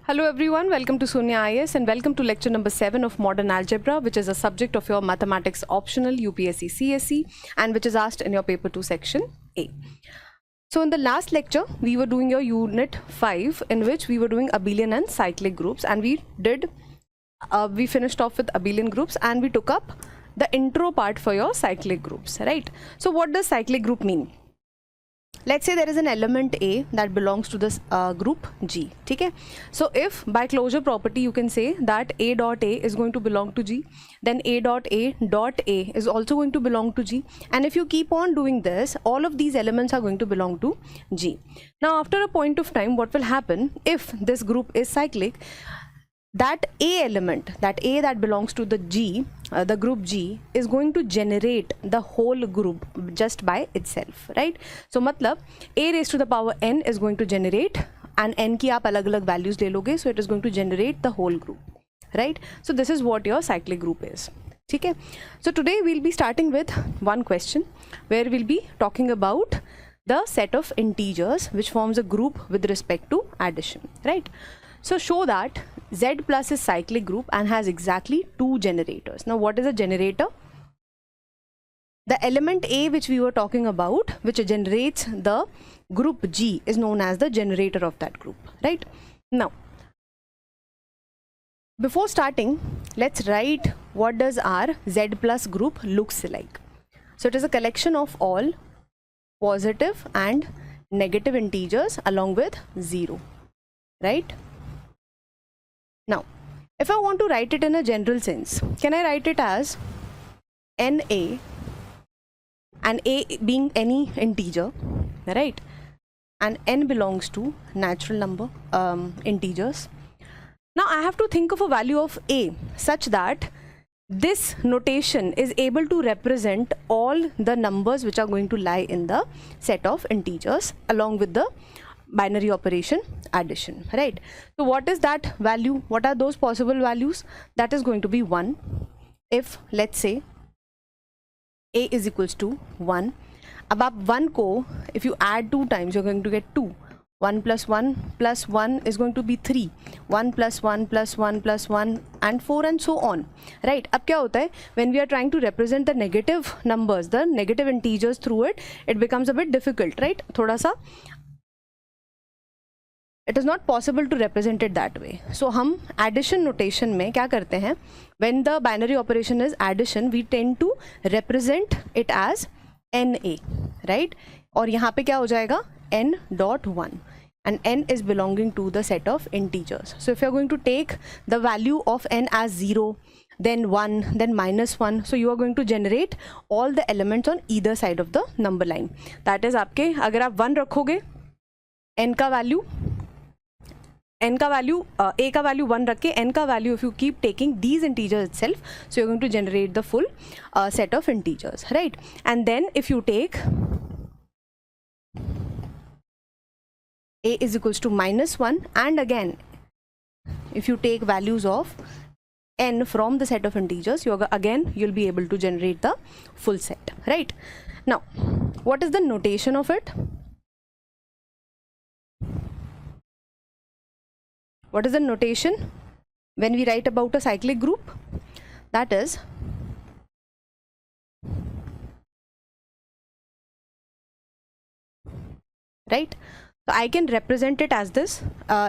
Hello everyone, welcome to Sunya IAS and welcome to lecture number 7 of Modern Algebra, which is a subject of your Mathematics Optional UPSC CSE and which is asked in your paper 2 section A. So in the last lecture, we were doing your unit 5 in which we were doing abelian and cyclic groups, and we finished off with abelian groups and we took up the intro part for your cyclic groups, right? So what does cyclic group mean? Let's say there is an element A that belongs to this group G. Okay? So if by closure property you can say that A dot A is going to belong to G, then A dot A is also going to belong to G, and if you keep on doing this, all of these elements are going to belong to G. Now after a point of time, what will happen if this group is cyclic? That A element, that A that belongs to the G, the group G, is going to generate the whole group just by itself, right? So matlab A raised to the power n is going to generate, and n की आप अलग अलग values ले लोगे, so it is going to generate the whole group, right? So this is what your cyclic group is. ठीक है? So today we'll be starting with one question where we'll be talking about the set of integers which forms a group with respect to addition, right? So show that Z plus is cyclic group and has exactly two generators. Now what is a generator? The element A which we were talking about, which generates the group G, is known as the generator of that group, right? Now before starting, let's write what does our Z plus group looks like. So it is a collection of all positive and negative integers along with 0, right? Now, if I want to write it in a general sense, can I write it as NA, and A being any integer, right? And n belongs to natural number integers. Now I have to think of a value of A such that this notation is able to represent all the numbers which are going to lie in the set of integers along with the binary operation addition, right? So what is that value? What are those possible values? That is going to be 1 if, let's say, A is equals to 1. अब आप 1 को if you add 2 times, you're going to get 2. 1 plus 1 is going to be 3. 1 plus 1 plus 1 plus 1 and 4 and so on, right? अब क्या होता है, when we are trying to represent the negative numbers, the negative integers through it, it becomes a bit difficult, right? थोड़ा सा it is not possible to represent it that way. So हम addition notation में क्या करते हैं, when the binary operation is addition, we tend to represent it as NA, right? और यहाँ पे क्या हो जाएगा, n dot 1, and n is belonging to the set of integers. So if you are going to take the value of n as 0, then 1, then minus 1, so you are going to generate all the elements on either side of the number line. That is आपके, अगर आप 1 रखोगे, n का value A का value 1 रख के n का value, if you keep taking these integers itself, so you're going to generate the full set of integers, right? And then if you take A is equals to minus 1, and again if you take values of n from the set of integers, you'll be able to generate the full set, right? Now what is the notation of it? What is the notation when we write about a cyclic group? That is right. So I can represent it as this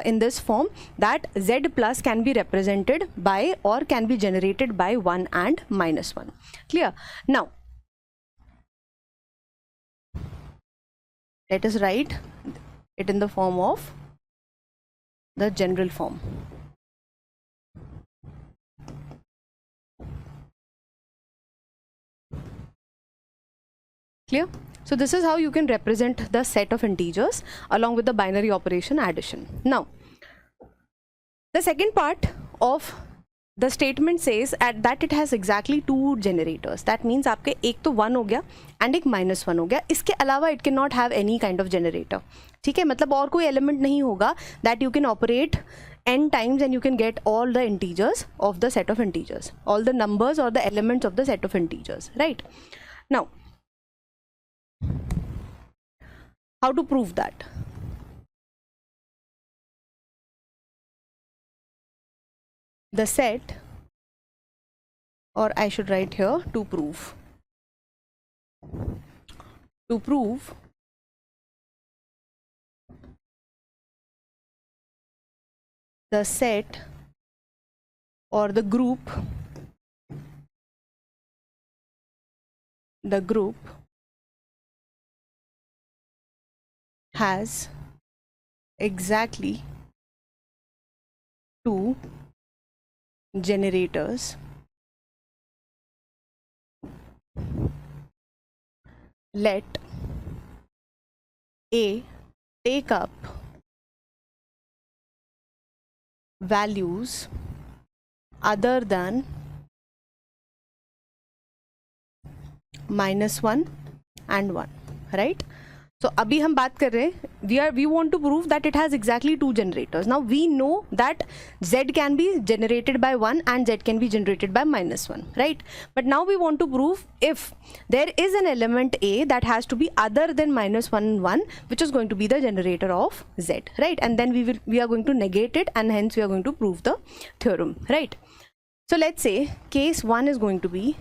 in this form, that Z plus can be represented by or can be generated by 1 and minus 1. Clear? Now let us write it in the form of the general form. Clear? So this is how you can represent the set of integers along with the binary operation addition. Now the second part of the statement says that it has exactly two generators. That means आपके एक तो 1 हो गया and एक minus 1 हो गया. इसके अलावा it cannot have any kind of generator. ठीक है, मतलब और कोई element नहीं होगा that you can operate n times and you can get all the integers of the set of integers, all the numbers or the elements of the set of integers, right? Now how to prove that? the set, or I should write here to prove the set or the group has exactly two generators, let A take up values other than -1 and 1, right? So अभी हम बात कर रहे हैं, we want to prove that it has exactly two generators. Now we know that Z can be generated by 1 and Z can be generated by -1, right? But now we want to prove if there is an element A that has to be other than -1 and 1, which is going to be the generator of Z, right? And then we are going to negate it, and hence we are going to prove the theorem, right? So let's say case 1 is going to be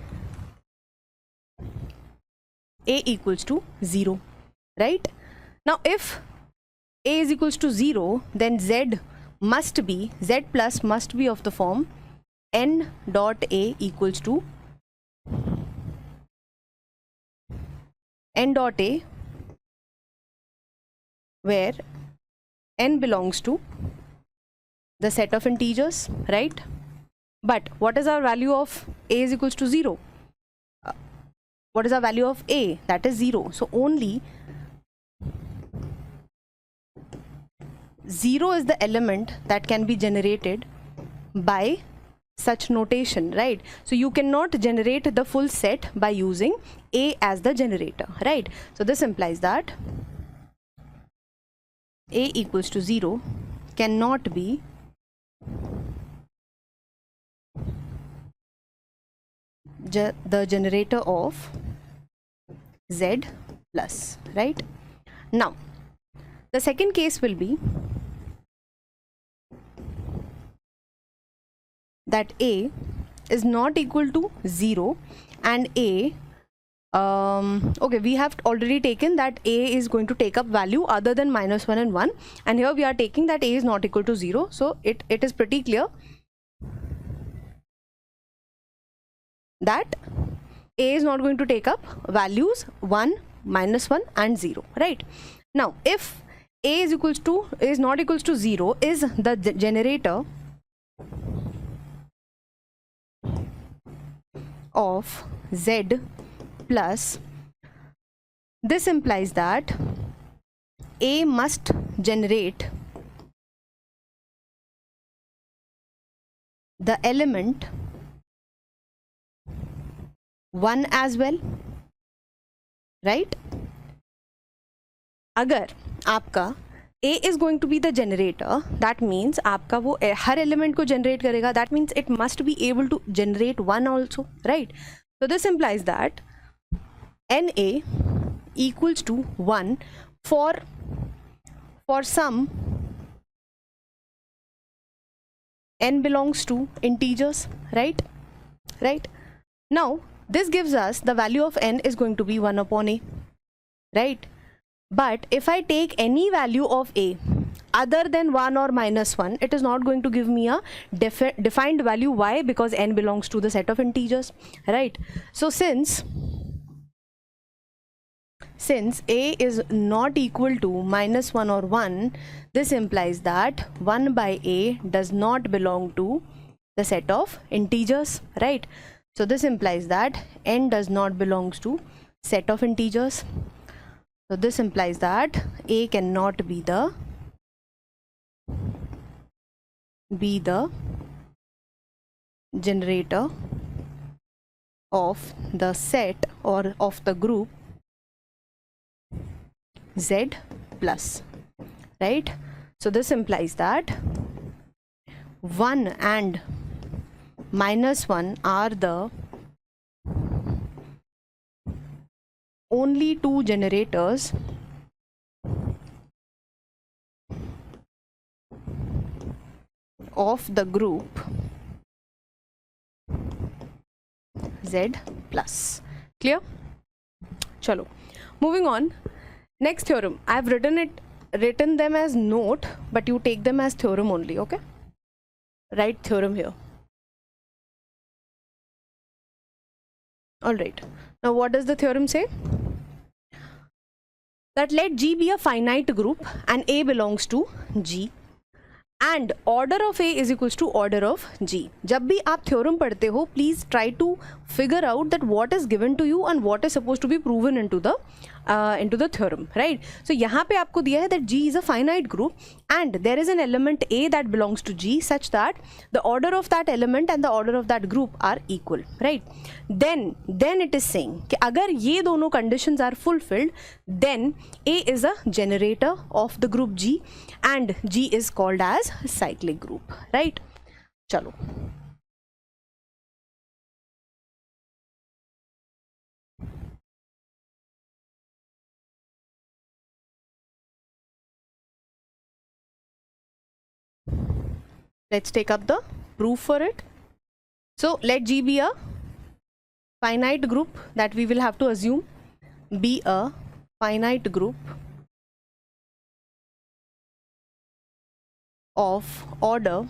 A equals to 0. Right? Now if A is equals to 0, then Z plus must be of the form n dot A equals to n dot A, where n belongs to the set of integers, right? But what is our value of A is equals to 0? What is our value of A? That is 0. So only 0 is the element that can be generated by such notation, right? So you cannot generate the full set by using A as the generator, right? So this implies that A equals to 0 cannot be the generator of Z plus, right? Now the second case will be that A is not equal to 0 and A, okay, we have already taken that A is going to take up value other than -1 and 1, and here we are taking that A is not equal to 0. So it is pretty clear that A is not going to take up values 1, -1 and 0, right? Now if A is not equals to 0 is the generator of Z plus, this implies that A must generate the element 1 as well, right? अगर आपका A is going to be the generator, that means आपका वो हर element को generate करेगा, that means it must be able to generate 1 also, right? So this implies that NA equals to 1 for some n belongs to integers, right? Now this gives us the value of n is going to be 1 upon A, right? But if I take any value of A other than 1 or -1, it is not going to give me a defined value. Why? Because n belongs to the set of integers, right? So since A is not equal to -1 or 1, this implies that 1 by A does not belong to the set of integers, right? So this implies that n does not belongs to set of integers. So this implies that A cannot be the generator of the set or of the group Z plus, right? So this implies that 1 and -1 are the only two generators of the group z plus. Clear? Chalo, moving on. Next theorem, I have written them as note, but you take them as theorem only. Okay, write theorem here. All right, now what does the theorem say? That let G be a finite group and A belongs to G and order of A is equals to order of G. जब भी आप theorem पढ़ते हो, please try to figure out that what is given to you and what is supposed to be proven into the theorem, right? So यहाँ पे आपको दिया है that G is a finite group and there is an element A that belongs to G such that the order of that element and the order of that group are equal, right? Then it is saying कि अगर ये दोनों conditions are fulfilled, then A is a generator of the group G and G is called as cyclic group, right? चलो, let's take up the proof for it. So let G be a finite group that we will have to assume be a finite group of order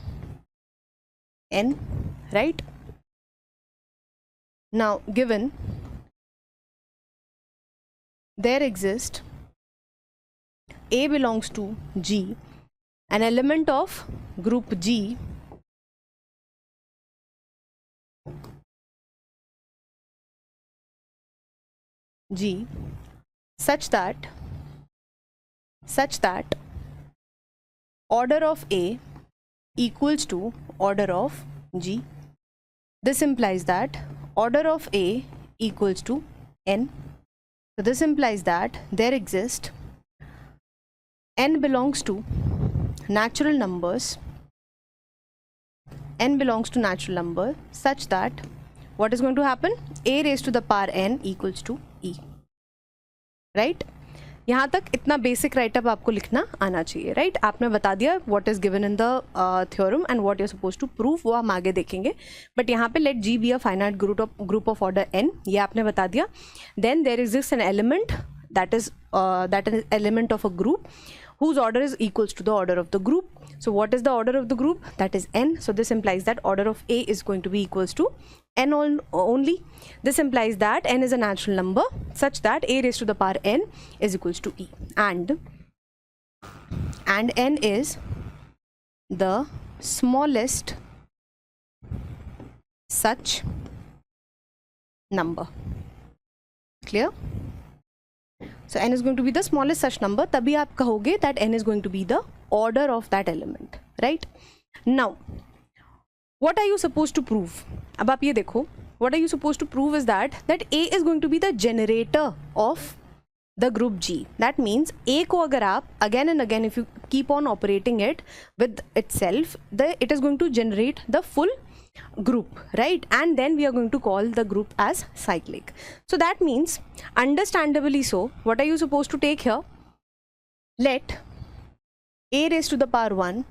n, right? Now given there exists A belongs to G, an element of group G such that order of A equals to order of G. This implies that order of A equals to n. So this implies that there exist n belongs to natural numbers, such that what is going to happen? A raised to the power n equals to e, right? यहाँ तक इतना basic write up आपको लिखना आना चाहिए, right? आपने बता दिया what is given in the theorem and what you are suppose to prove, वो हम आगे देखेंगे. बट यहाँ पे let G be a finite group of order n, ये आपने बता दिया. Then there exist an element that is element of a group whose order is equals to the order of the group. So what is the order of the group? That is n. So this implies that order of A is going to be equals to n only. This implies that n is a natural number such that A raised to the power n is equals to e, and n is the smallest such number. Clear? So n is going to be the smallest such number. तभी आप कहोगे that n is going to be the order of that element, right? Now, what are you supposed to prove? अब आप ये देखो, what are you supposed to prove is that A is going to be the generator of the group G. That means A को अगर आप again and again if you keep on operating it with itself, it is going to generate the full group, right? And then we are going to call the group as cyclic. So that means, understandably so, what are you supposed to take here? Let A raised to the power 1,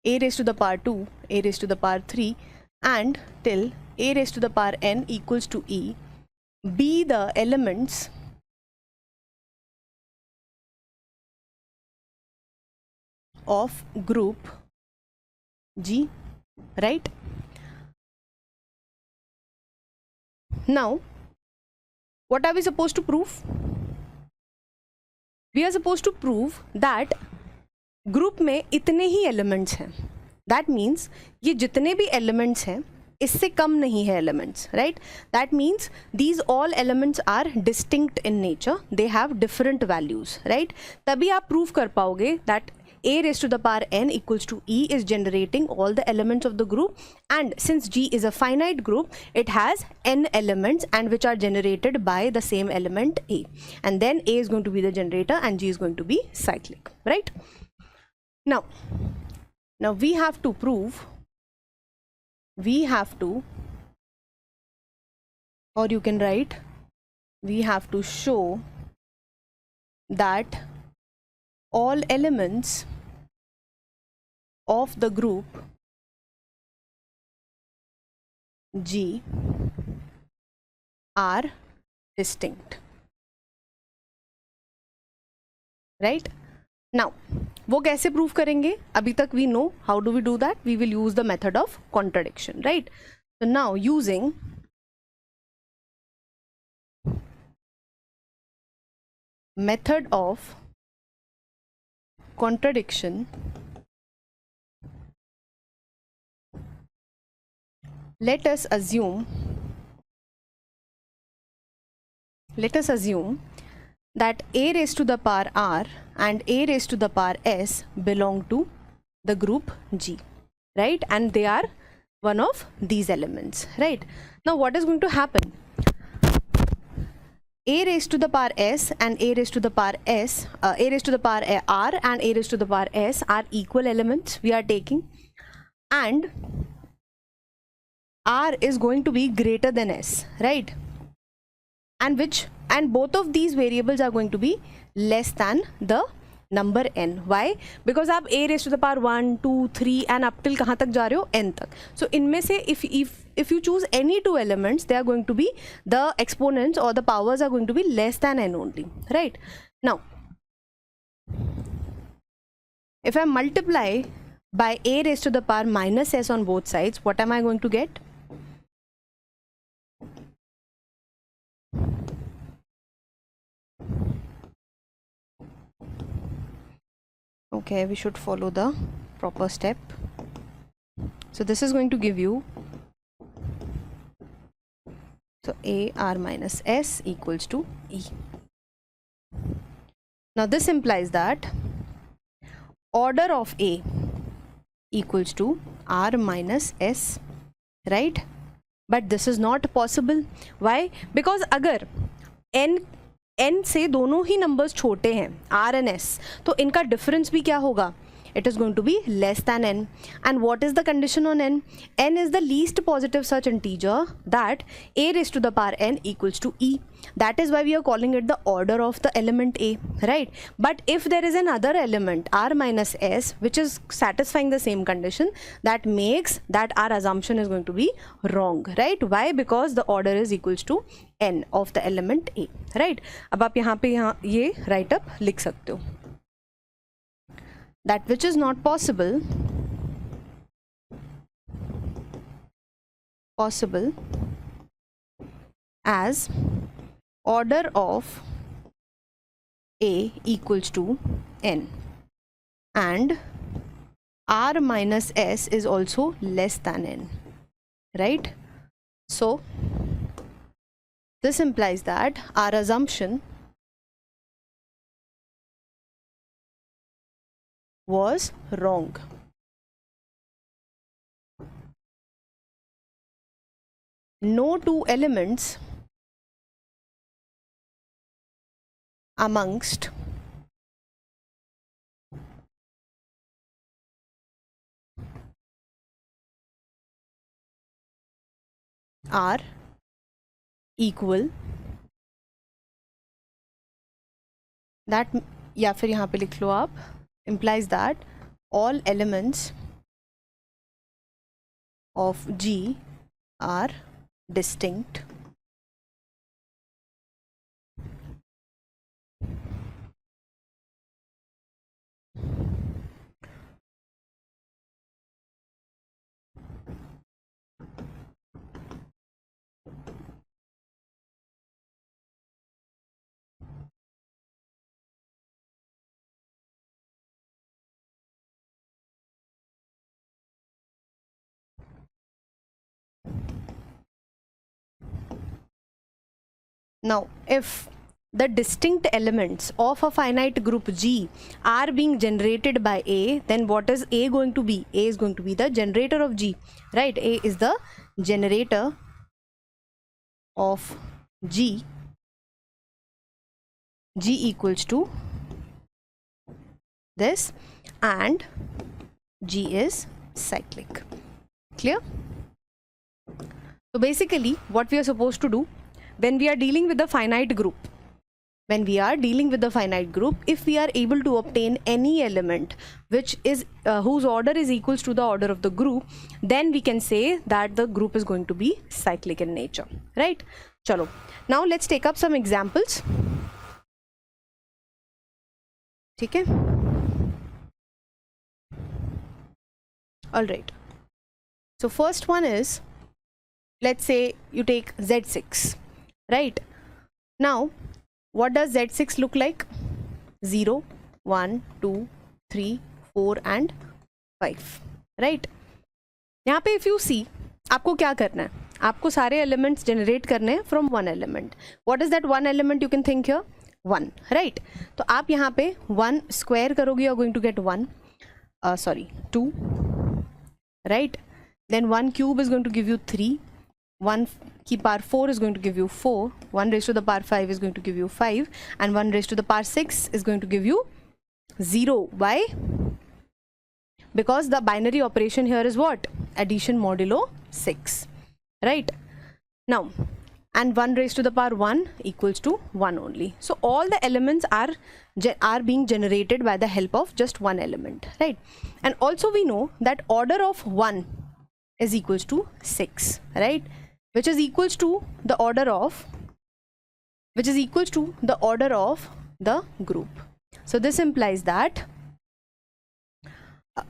A raised to the power 2, A raised to the power 3 and till A raised to the power n equals to e be the elements of group G, right? Now, what are we supposed to prove? We are supposed to prove that group में इतने ही elements हैं. That means ये जितने भी elements हैं इससे कम नहीं है elements, right? That means these all elements are distinct in nature. They have different values, right? तभी आप prove कर पाओगे that A raised to the power n equals to e is generating all the elements of the group, and since G is a finite group, it has n elements and which are generated by the same element A, and then A is going to be the generator and G is going to be cyclic, right? Now we have to prove, or you can write, we have to show that all elements of the group G are distinct, right? Now वो कैसे prove करेंगे? अभी तक we know how do we do that. We will use the method of contradiction, right? So now using method of contradiction, let us assume that a raised to the power r and a raised to the power s belong to the group G, right? And they are one of these elements, right? Now what is going to happen? A raised to the power s and a raised to the power s, a raised to the power r and a raised to the power s are equal elements we are taking, and r is going to be greater than s, right? And both of these variables are going to be less than the number n. Why? Because आप a raised to the power 1, 2, 3 and up till कहाँ तक जा रहे हो? n तक. So इनमें से if you choose any two elements, they are going to be, the exponents or the powers are going to be less than n only, right? Now if I multiply by a raised to the power minus s on both sides, what am I going to get? Okay, we should follow the proper step. So this is going to give you, so a r minus s equals to e. Now this implies that order of a equals to r minus s, right? But this is not possible. Why? Because अगर n से दोनों ही numbers छोटे हैं r and s, तो इनका difference भी क्या होगा? It is going to be less than n. And what is the condition on n? N is the least positive such integer that a raised to the power n equals to e. That is why we are calling it the order of the element a, right? But if there is another element r minus s which is satisfying the same condition, that makes that our assumption is going to be wrong, right? Why? Because the order is equals to n of the element a, right? अब आप यहाँ पे ये write up लिख सकते हो. That which is not possible as order of a equals to n, and r minus s is also less than n, right? So this implies that our assumption was wrong. No two elements amongst are equal. That, या फिर यहाँ पे लिख लो आप, implies that all elements of G are distinct. Now, if the distinct elements of a finite group G are being generated by A, then what is A going to be? A is going to be the generator of G, right? A is the generator of G. G equals to this, and G is cyclic. Clear? So basically what we are supposed to do when we are dealing with a finite group, when we are dealing with the finite group, if we are able to obtain any element which is whose order is equals to the order of the group, then we can say that the group is going to be cyclic in nature, right? Chalo, now let's take up some examples. ठीक है? All right, so first one is, let's say you take Z6, right? Now what does Z6 look like? 0, 1, 2, 3, 4 and 5, right? यहाँ पे if you see, आपको क्या करना है? आपको सारे एलिमेंट्स जनरेट करने हैं from one element. What is that one element? You can think here 1, right? तो आप यहाँ पे 1 स्क्वायर करोगे, you are going to get 2, right? Then 1 cube is going to give you 3, 1 की power 4 is going to give you 4, 1 raised to the power 5 is going to give you 5, and 1 raised to the power 6 is going to give you 0. Why? Because the binary operation here is what? Addition modulo 6, right? Now, and 1 raised to the power 1 equals to 1 only. So all the elements are being generated by the help of just one element, right? And also we know that order of 1 is equals to 6, right? Which is equals to the order of the group. So this implies that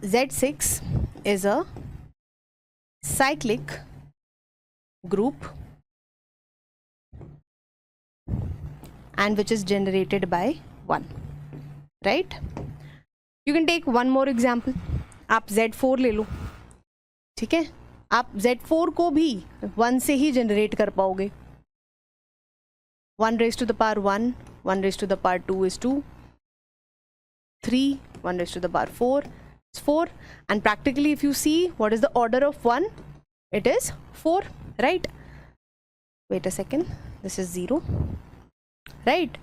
Z6 is a cyclic group and which is generated by 1, right? You can take one more example. आप Z4 ले लो, ठीक है? आप Z4 को भी 1 से ही generate कर पाओगे. 1 raised to the power 1, 1 raised to the power 2 is 2, 3, 1 raised to the power 4 is 4, and practically if you see what is the order of 1, it is 4, right? Wait a second, this is 0, right?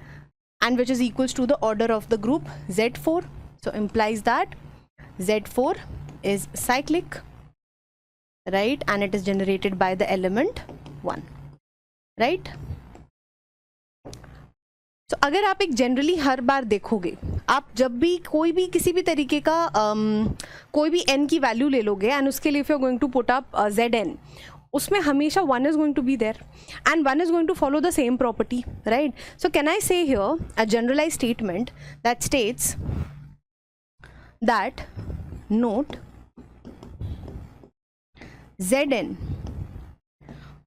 And which is equals to the order of the group Z4. So implies that Z4 is cyclic, right? And it is generated by the element 1, right? So अगर आप एक generally हर बार देखोगे, आप जब भी कोई भी किसी भी तरीके का कोई भी n की वैल्यू ले लोगे एंड उसके लिए if you're going to put up Zn, उसमें हमेशा 1 is going to be there and 1 is going to follow the same property, right? So can I say here a generalized statement that states that note Zn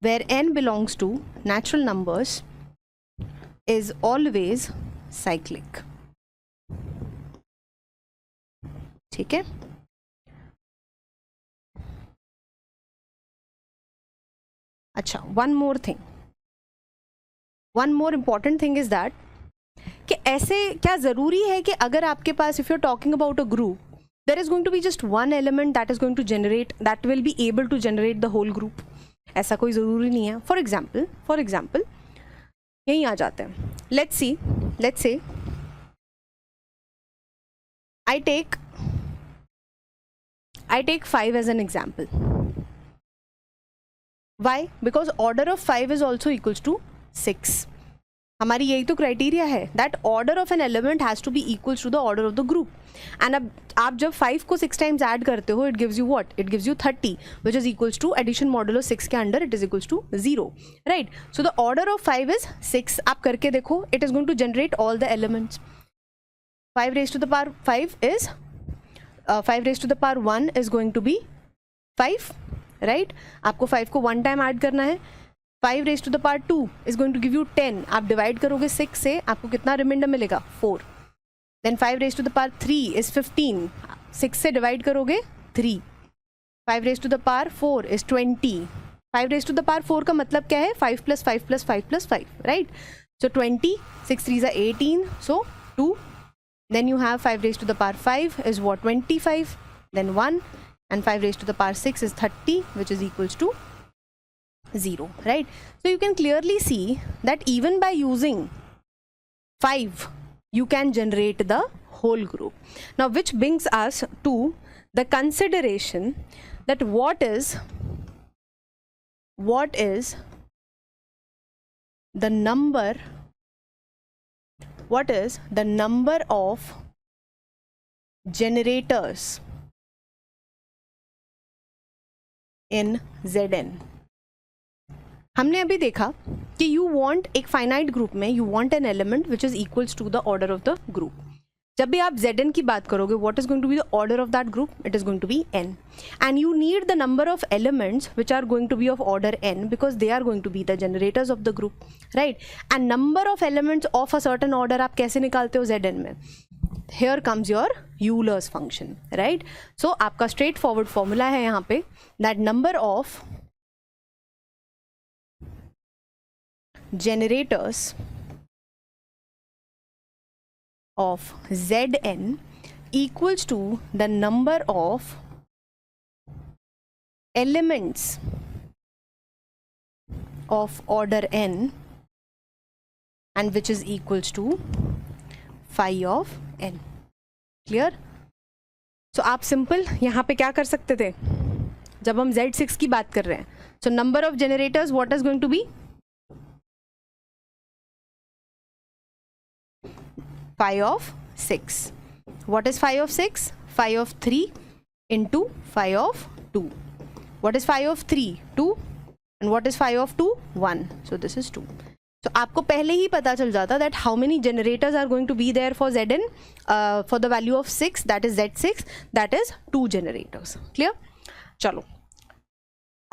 where n belongs to natural numbers is always cyclic. ठीक है? अच्छा, one more thing, one more important thing is that कि ऐसे क्या ज़रूरी है कि अगर आपके पास if you're talking about a group, there is going to be just one element that is going to generate, that will be able to generate the whole group. ऐसा कोई ज़रूरी नहीं है. For example, यहीं आ जाते हैं. Let's say I take 5 as an example. Why? Because order of 5 is also equals to 6. हमारी यही तो क्राइटेरिया है, that order of an element has to be equals to the order of the group. And अब आप जब 5 को 6 times add करते हो, it gives you what? It gives you 30, which is equals to addition modulo 6 के under it is equals to 0, right? So the order of 5 is 6. आप करके देखो, it is going to generate all the elements. 5 raised to the power 5 is 5 raised to the power 1 is going to be 5, right? आपको 5 को 1 time add करना है. 5 raised to the power 2 is going to give you 10. आप divide करोगे 6 से, आपको कितना reminder मिलेगा? 4. Then 5 raised to the power 3 is 15. 6 से डिवाइड करोगे 3. 5 raised to the power 4 is 20. 5 raised to the power 4 का मतलब क्या है? 5 plus 5 plus 5 plus 5, right? So 20, 6 3s are 18, so 2. Then you have 5 raised to the power 5 is what? 25. Then 1, and 5 raised to the power 6 is 30, which is equals to 0, right? So you can clearly see that even by using 5, you can generate the whole group. Now, which brings us to the consideration that what is the number what is the number of generators in Zn? हमने अभी देखा कि you want एक finite group में you want an element which is equals to the order of the group. जब भी आप Zn की बात करोगे, what is going to be the order of that group? It is going to be n, and you need the number of elements which are going to be of order n because they are going to be the generators of the group, right? And number of elements of a certain order आप कैसे निकालते हो Zn में? Here comes your Euler's function, right? So आपका straight forward formula है यहाँ पे that number of generators of Zn equals to the number of elements of order n and which is equals to phi of n. Clear? So आप simple यहाँ पे क्या कर सकते थे जब हम Z6 की बात कर रहे हैं? So number of generators what is going to be? Phi of 6. What is phi of 6? Phi of 3 into phi of 2. What is phi of 3? 2. And what is phi of 2? 1. So this is 2. So आपको पहले ही पता चल जाता that how many generators are going to be there for Zn for the value of 6, that is Z6, that is 2 generators. Clear? चलो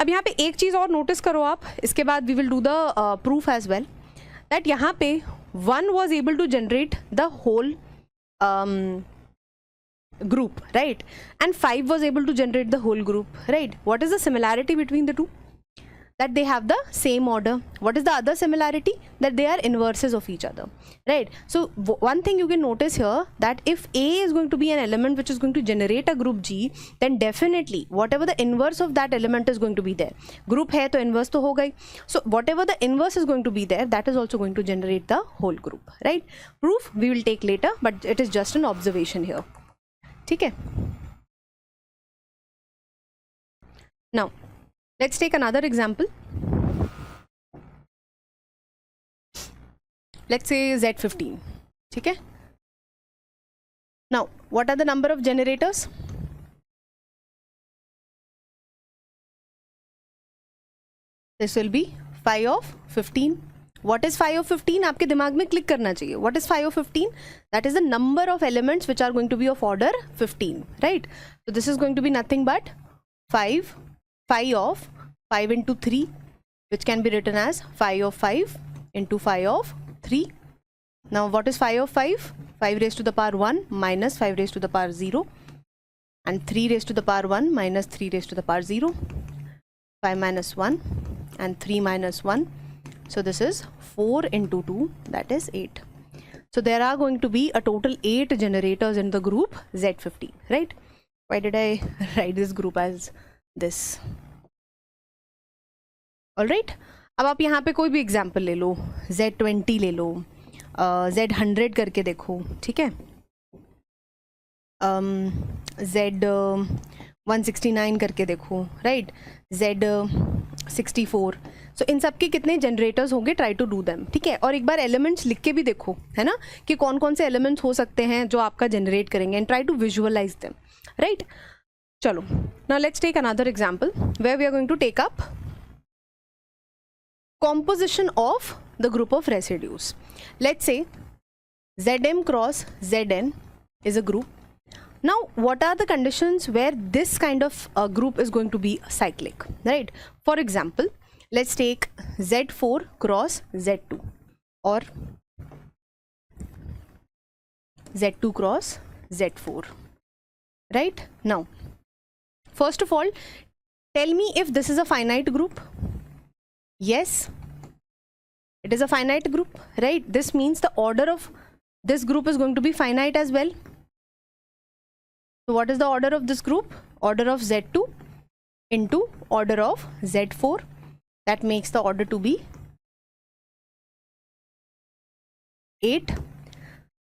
अब यहाँ पे एक चीज़ और नोटिस करो आप, इसके बाद we will do the proof as well. That यहाँ पे 1 was able to generate the whole group, right? And 5 was able to generate the whole group, right? What is the similarity between the two? That they have the same order. What is the other similarity? That they are inverses of each other, right? So one thing you can notice here, that if A is going to be an element which is going to generate a group G, then definitely whatever the inverse of that element is going to be there. Group है तो inverse तो होगा ही. So whatever the inverse is going to be there, that is also going to generate the whole group, right? Proof we will take later, but it is just an observation here. ठीक है? Now let's take another example. Let's say Z15. Okay. Now, what are the number of generators? This will be phi of 15. What is phi of 15? आपके दिमाग में click करना चाहिए. What is phi of 15? That is the number of elements which are going to be of order 15, right? So this is going to be nothing but 5 phi of 5 into 3, which can be written as phi of 5 into phi of 3. Now what is phi of 5? 5 raised to the power 1 minus 5 raised to the power 0, and 3 raised to the power 1 minus 3 raised to the power 0, 5 minus 1 and 3 minus 1. So this is 4 into 2, that is 8. So there are going to be a total 8 generators in the group Z15, right? Why did I write this group as this? Alright, अब आप यहाँ पे कोई भी example ले लो, Z20 ले लो, Z100 करके देखो, ठीक है, Z169 करके देखो, राइट, Z64. सो इन सब के कितने जनरेटर्स होंगे, ट्राई टू डू देम, ठीक है. और एक बार एलिमेंट्स लिख के भी देखो, है ना, कि कौन कौन से एलिमेंट्स हो सकते हैं जो आपका जनरेट करेंगे, and try to visualise them, right. चलो, now let's take another example where we are going to take up composition of the group of residues. Let's say Zm cross Zn is a group. Now what are the conditions where this kind of group is going to be cyclic, right? For example, let's take Z4 cross Z2 or Z2 cross Z4, right? Now first of all, tell me if this is a finite group. Yes, it is a finite group, right? This means the order of this group is going to be finite as well. So what is the order of this group? Order of Z2 into order of Z4. That makes the order to be 8.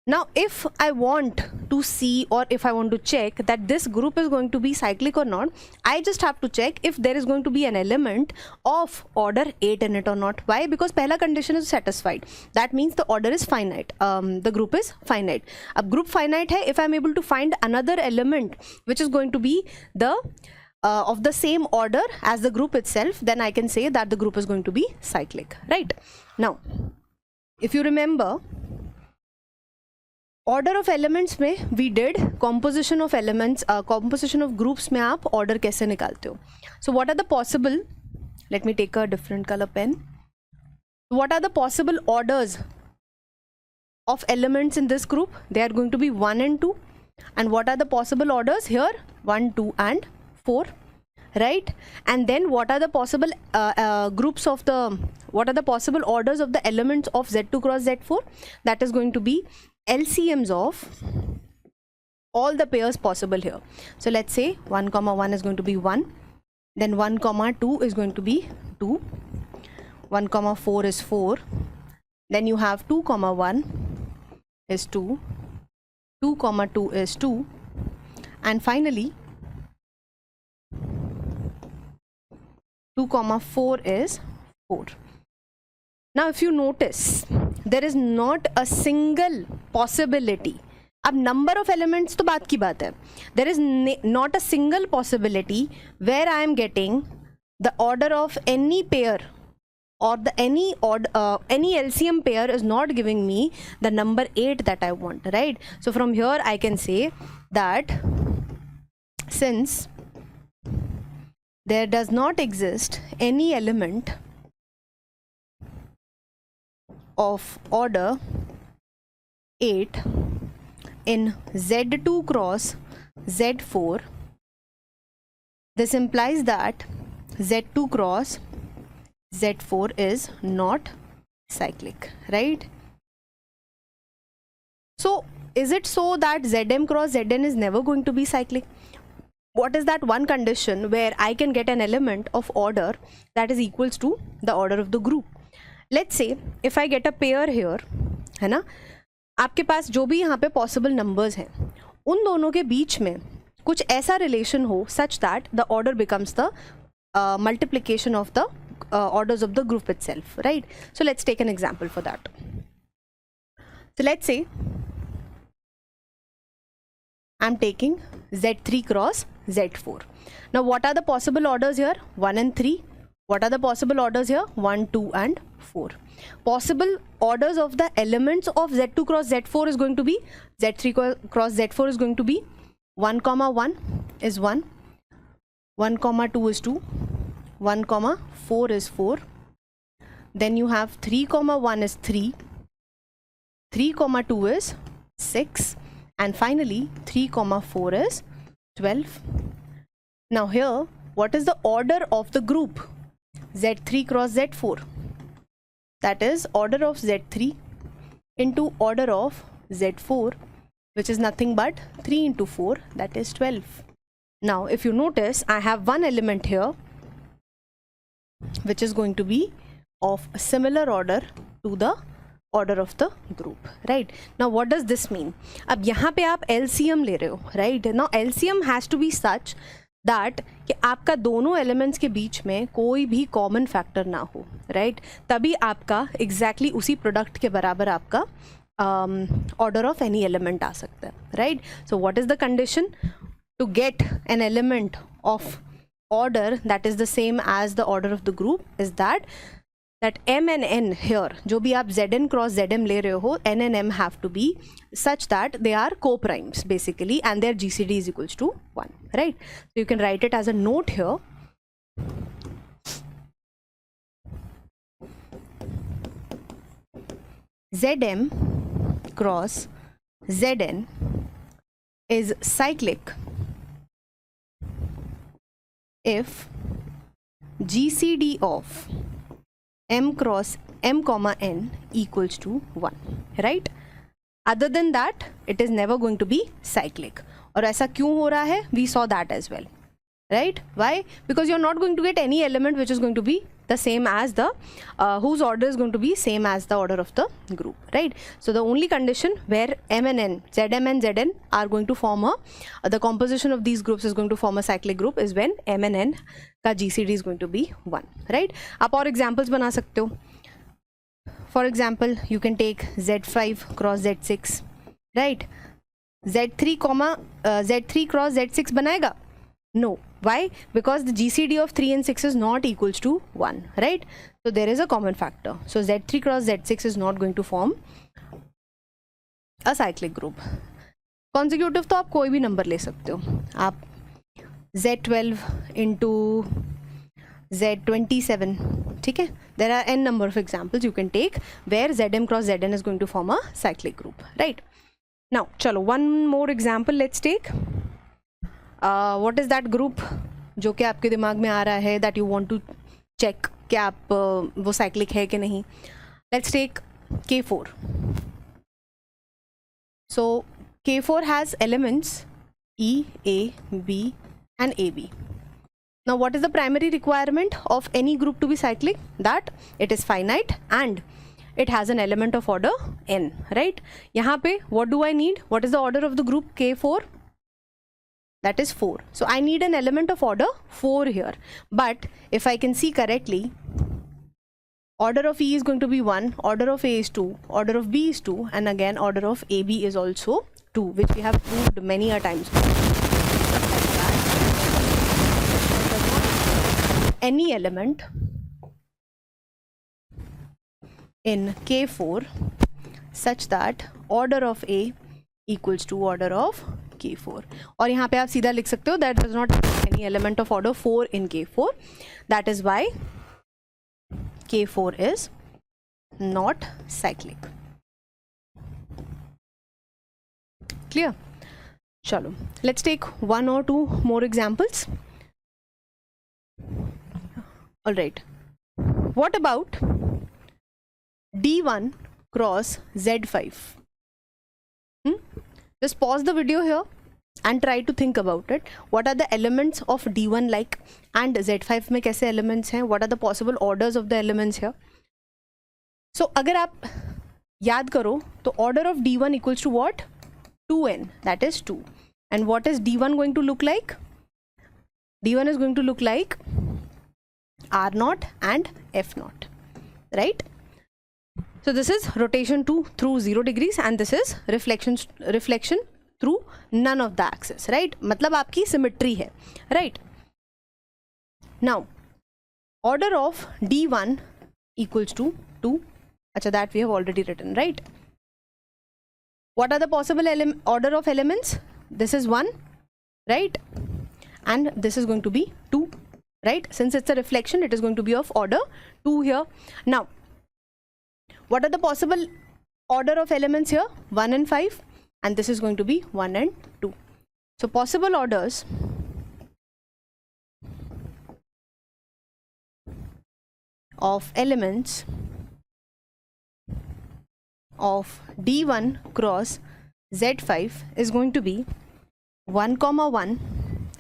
Now, if I want to see, or if I want to check that this group is going to be cyclic or not, I just have to check if there is going to be an element of order 8 in it or not. Why? Because pehla condition is satisfied. That means the order is finite. The group is finite. Ab group finite hai, if I'm able to find another element which is going to be the of the same order as the group itself, then I can say that the group is going to be cyclic, right? Now, if you remember, order of elements में we did composition of elements, composition of groups में आप order कैसे निकालते हो. So what are the possible, let me take a different colour pen. What are the possible orders of elements in this group? They are going to be 1 and 2. And what are the possible orders here? 1, 2 and 4, right? And then what are the possible groups of the, what are the possible orders of the elements of Z2 cross Z4? That is going to be LCMs of all the pairs possible here. So let's say 1 comma 1 is going to be 1, then 1 comma 2 is going to be 2, 1 comma 4 is 4, then you have 2 comma 1 is 2, 2 comma 2 is 2, and finally 2 comma 4 is 4. Now if you notice, there is not a single possibility. अब number of elements तो बात की बात है. There is not a single possibility where I am getting the order of any pair, or the any LCM pair is not giving me the number 8 that I want, right? So from here I can say that since there does not exist any element of order 8 in Z2 cross Z4, this implies that Z2 cross Z4 is not cyclic, right? So is it so that Zm cross Zn is never going to be cyclic? What is that one condition where I can get an element of order that is equals to the order of the group? Let's say if I get a pair here, है ना, आपके पास जो भी यहाँ पे possible numbers हैं, उन दोनों के बीच में कुछ ऐसा relation हो such that the order becomes the multiplication of the orders of the group itself, right? So let's take an example for that. So let's say I'm taking Z3 cross Z4. Now what are the possible orders here? 1 and 3. What are the possible orders here? 1, 2 and 4. Possible orders of the elements of Z2 cross Z4 is going to be, Z3 cross Z4 is going to be 1 comma 1 is 1, 1 comma 2 is 2, 1 comma 4 is 4, then you have 3 comma 1 is 3, 3 comma 2 is 6, and finally 3 comma 4 is 12. Now here, what is the order of the group? Z3 cross Z4. That is order of Z3 into order of Z4, which is nothing but 3 into 4, that is 12. Now if you notice, I have one element here which is going to be of a similar order to the order of the group, right? Now what does this mean? अब यहाँ पे आप LCM ले रहे हो, right? Now LCM has to be such that कि आपका दोनों elements के बीच में कोई भी common factor ना हो, right? तभी आपका exactly उसी product के बराबर आपका order of any element आ सकता है, right? So what is the condition to get an element of order that is the same as the order of the group is that M and N here, जो भी आप Zn cross Zm ले रहे हो, N and M have to be such that they are co-primes basically, and their GCD is equals to 1, right? So you can write it as a note here. Zm cross Zn is cyclic if GCD of M cross M comma N equals to 1, right? Other than that, it is never going to be cyclic. और ऐसा क्यों हो रहा है? We saw that as well, right? Why? Because you're not going to get any element which is going to be the same as the whose order is going to be same as the order of the group, right? So the only condition where M and N, Zm and Zn are going to form the composition of these groups is going to form a cyclic group is when M and N का GCD is going to be 1, right? आप और examples बना सकते हो. For example, you can take Z5 cross Z6, right? Z3 cross Z6 बनाएगा? No. Why? Because the GCD of 3 and 6 is not equals to 1, right? So there is a common factor. So Z3 cross Z6 is not going to form a cyclic group. Consecutive तो आप कोई भी number ले सकते हो. आप Z12 into Z27, ठीक है? There are n number of examples you can take where Zm cross Zn is going to form a cyclic group, right? Now, चलो one more example let's take. What is that group जो कि आपके दिमाग में आ रहा है that you want to check कि आप वो cyclic है कि नहीं? Let's take K4. So K4 has elements E, A, B and AB. Now what is the primary requirement of any group to be cyclic? That it is finite and it has an element of order n, right? यहाँ पे what do I need? What is the order of the group K4? That is 4. So I need an element of order 4 here. But if I can see correctly, order of E is going to be 1, order of A is 2, order of B is 2, and again order of AB is also 2, which we have proved many a times. Any element in K4 such that order of A equals to order of K4. और यहाँ पे आप सीधा लिख सकते हो that does not have any element of order 4 in K4. That is why K4 is not cyclic. Clear? Chalo. Let's take one or two more examples. All right. What about D1 cross Z5? Just pause the video here and try to think about it. What are the elements of D1 like and Z5 में कैसे elements हैं? What are the possible orders of the elements here? So अगर आप याद करो तो order of D1 equals to what? 2n, that is 2. And what is D1 going to look like? D1 is going to look like R0 and F0, right? So this is rotation through 0 degrees and this is reflection through none of the axis, right? मतलब आपकी symmetry है, right? Now order of D1 equals to 2. अच्छा, that we have already written, right? What are the possible order of elements? This is 1, right? And this is going to be 2, right? Since it's a reflection, it is going to be of order 2 here. Now what are the possible order of elements here? 1 and 5, and this is going to be 1 and 2. So possible orders of elements of D1 cross Z5 is going to be 1 comma 1,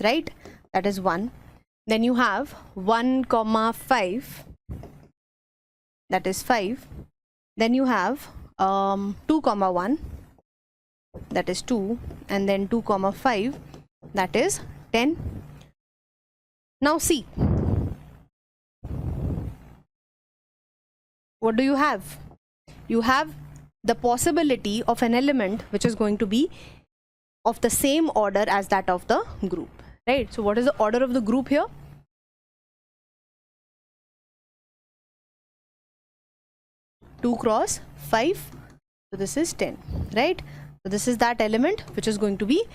right? That is 1. Then you have 1 comma 5, that is 5. Then you have 2 comma 1, that is 2, and then 2 comma 5, that is 10. Now see, what do you have? You have the possibility of an element which is going to be of the same order as that of the group, right? So what is the order of the group here? Two cross 5, so this is 10, right? So this is that element which is going to be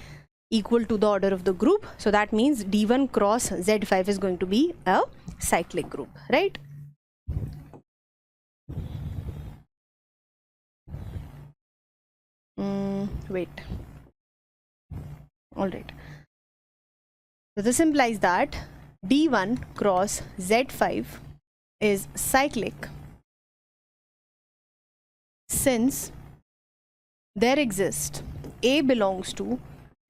equal to the order of the group. So that means D1 cross Z5 is going to be a cyclic group, right? Wait. All right. So this implies that D1 cross Z5 is cyclic since there exists A belongs to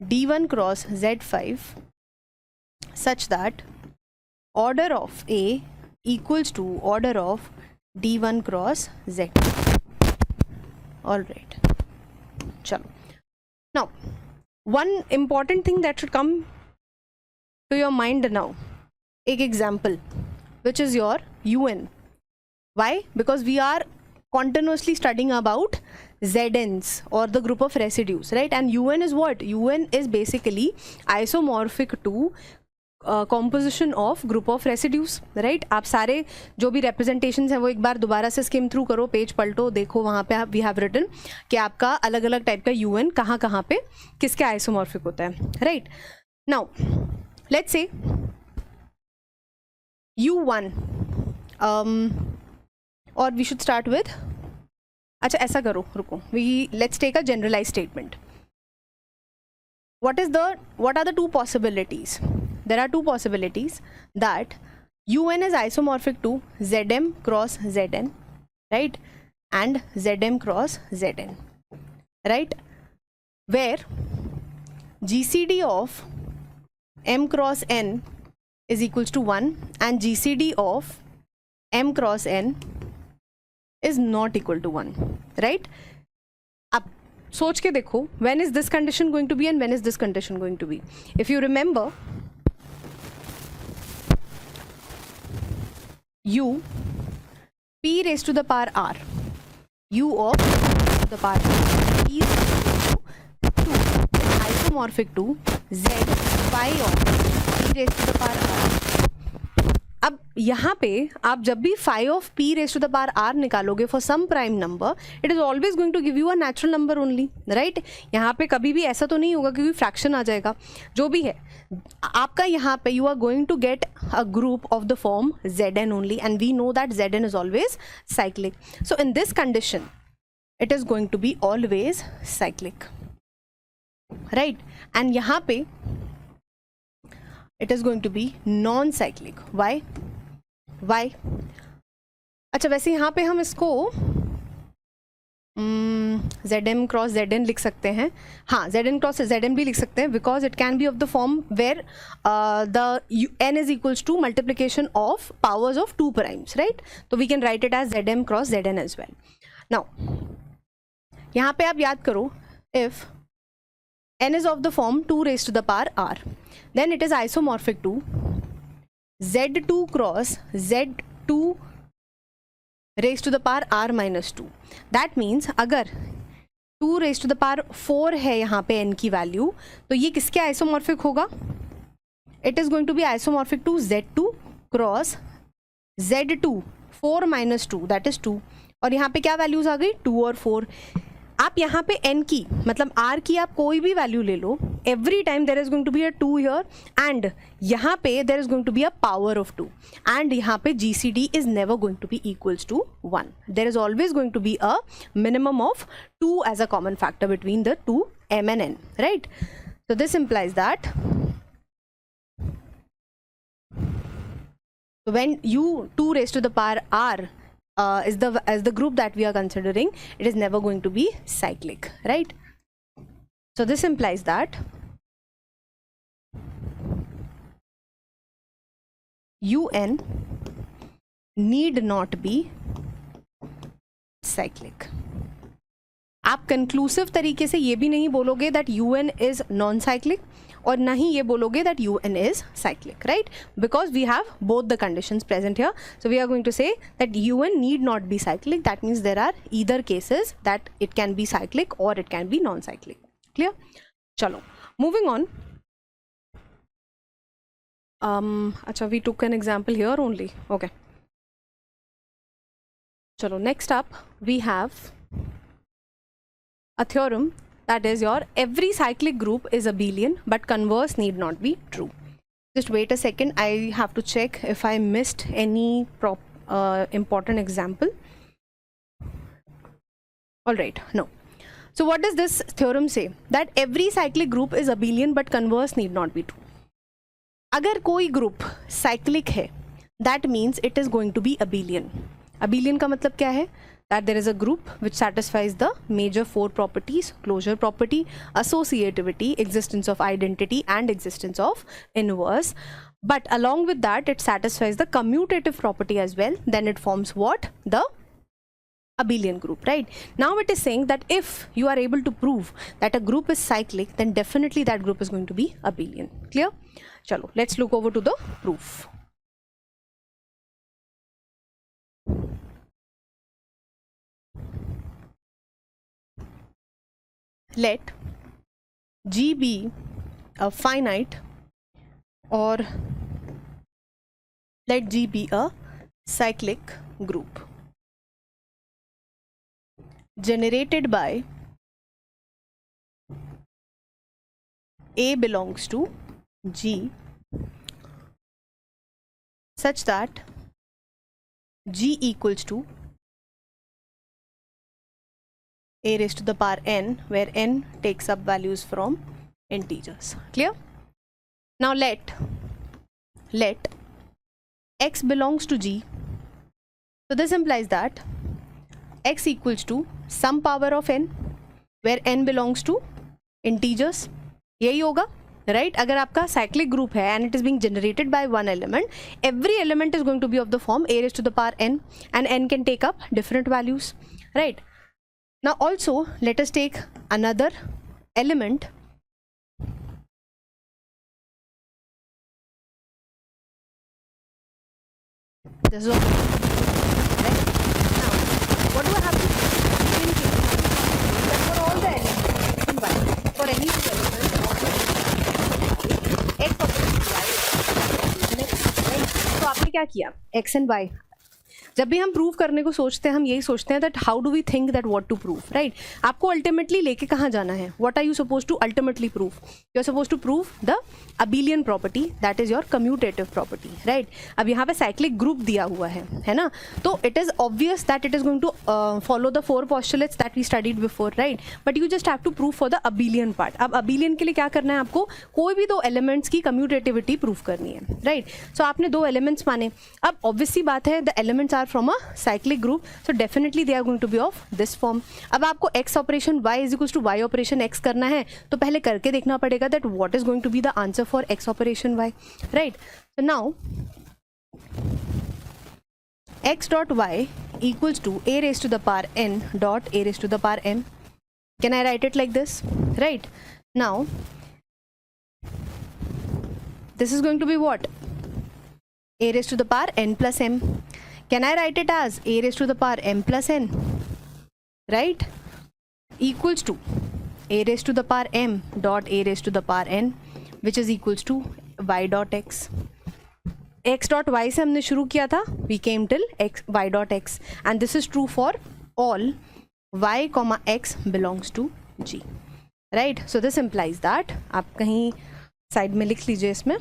D1 cross Z5 such that order of A equals to order of d1 cross z. All right, chalo. Now one important thing that should come to your mind now, एक example which is your un. Why? Because we are continuously studying about ZNs or the group of residues, right? And UN is what? UN is basically isomorphic to composition of group of residues, right? आप सारे जो भी representations हैं वो एक बार दोबारा से skim through करो, पेज पलटो, देखो वहाँ पे we have written कि आपका अलग अलग टाइप का UN कहाँ कहाँ पे किसके isomorphic होता है, right? Now let's say U1 or we should start with, अच्छा ऐसा करो, रुको, let's take a generalized statement. What are the two possibilities? There are two possibilities that UN is isomorphic to Zm cross Zn, right? And Zm cross Zn, right? Where GCD of m cross n is equals to 1 and GCD of m cross n is not equal to 1, right? अब सोच के देखो, when is this condition going to be and when is this condition going to be? If you remember, u p raised to the power r, u of the power p is isomorphic to z phi of p raised to the power r. अब यहाँ पे आप जब भी phi of p raised to the power r निकालोगे for some prime number, it is always going to give you a natural number only, right? यहाँ पे कभी भी ऐसा तो नहीं होगा क्योंकि फ्रैक्शन आ जाएगा, जो भी है आपका यहाँ पे you are going to get a group of the form Zn only, and we know that Zn is always cyclic. So in this condition, it is going to be always cyclic, right? And यहाँ पे it is going to be non-cyclic. Why? Why? अच्छा वैसे यहाँ पे हम इसको Zm cross Zn लिख सकते हैं, हाँ Zn cross Zn भी लिख सकते हैं, because it can be of the form where the n is equals to multiplication of powers of 2 primes, right? So we can write it as Zm cross Zn as well. Now यहाँ पे आप याद करो, if n is of the form 2 raised to the power r, then it is isomorphic to z2 cross z2 raised to the power r minus 2. That means अगर 2 raised to the power 4 है यहाँ पे n की value, तो ये किसके isomorphic होगा? It is going to be isomorphic to z2 cross z2 4 minus 2, that is 2. और यहाँ पे क्या वैल्यूज आ गई? 2 और 4. आप यहाँ पे n की मतलब r की आप कोई भी वैल्यू ले लो, every time there is going to be a 2 here, and यहाँ पे there is going to be a power of 2, and यहाँ पे GCD is never going to be equals to 1. There is always going to be a minimum of 2 as a common factor between the two m and n, right? So this implies that when u2 raised to the power r is the group that we are considering, it is never going to be cyclic, right? So this implies that un need not be cyclic. आप conclusive तरीके से ये भी नहीं बोलोगे that un is non-cyclic, और ना ही ये बोलोगे that un is cyclic, right? Because we have both the conditions present here. So we are going to say that un need not be cyclic. That means there are either cases that it can be cyclic or it can be non-cyclic. Clear? Chalo, moving on. Acha, we took an example here only. Okay. Chalo, next up we have a theorem that is your every cyclic group is abelian but converse need not be true. Just wait a second, I have to check if I missed any important example. All right, no. So what does this theorem say? That every cyclic group is abelian but converse need not be true. अगर कोई group cyclic है, that means it is going to be abelian. Abelian का मतलब क्या है? That there is a group which satisfies the major 4 properties: closure property, associativity, existence of identity, and existence of inverse. but along with that it satisfies the commutative property as well, then it forms what? The abelian group, right? Now it is saying that if you are able to prove that a group is cyclic, then definitely that group is going to be abelian. Clear? Chalo, let's look over to the proof. Let G be a finite, or let G be a cyclic group generated by A belongs to G such that G equals to A raised to the power n, where n takes up values from integers. Clear? Now let x belongs to G. So this implies that x equals to some power of n, where n belongs to integers. यही होगा, right? अगर आपका cyclic group है and it is being generated by one element, every element is going to be of the form a raised to the power n, and n can take up different values, right? Now also let us take another element. This is all, right? Now what do I have to do in case that for all the elements in y, for any two elements x operates y next, right? तो आपने क्या किया? x and y, जब भी हम prove करने को सोचते हैं हम यही सोचते हैं that how do we think that what to prove, right? आपको अल्टीमेटली लेके कहाँ जाना है? What are you suppose to ultimately prove? You are suppose to prove the abelian property, that is your commutative property, right? अब यहाँ पे cyclic group दिया हुआ है ना, तो it is obvious that it is going to follow the 4 postulates that we studied before, right? But you just have to prove for the abelian part. अब abelian के लिए क्या करना है आपको? कोई भी 2 एलिमेंट्स की कम्यूटेटिविटी प्रूव करनी है, राइट? सो आपने 2 एलिमेंट्स माने. अब ऑब्वियसली बात है the elements are from a cyclic group, so definitely they are going to be of this form. अब आपको x operation y is equals to y operation x करना है, तो पहले करके देखना पड़ेगा that what is going to be the answer for x operation y, right? So now x dot y equals to a raised to the power n dot a raised to the power m. Can I write it like this, right? Now this is going to be what? A raised to the power n plus m. Can I write it as a raised to the power m plus n, right? Equals to a raised to the power m dot a raised to the power n, which is equals to y dot x. x dot y से हमने शुरू किया था, we came till x y dot x, and this is true for all y comma x belongs to G, right? So this implies that, आप कहीं side में लिख लीजिए इसमें.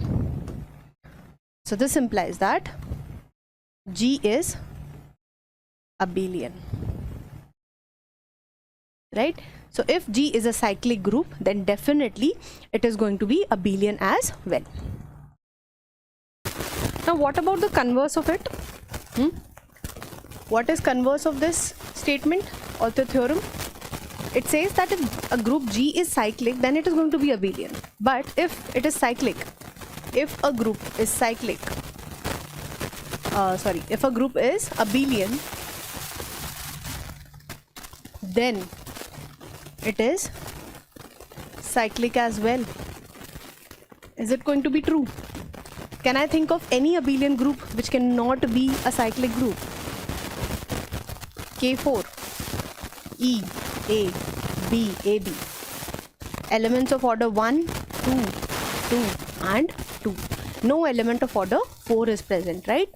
So this implies that G is abelian, right? So if G is a cyclic group, then definitely it is going to be abelian as well. Now what about the converse of it? What is converse of this statement or the theorem? It says that if a group G is cyclic, then it is going to be abelian. But if it is cyclic, if a group is cyclic, if a group is abelian, then it is cyclic as well. Is it going to be true? Can I think of any abelian group which cannot be a cyclic group? K4, E, A, B, AB. Elements of order 1, 2, 2 and 2. No element of order 4 is present, right?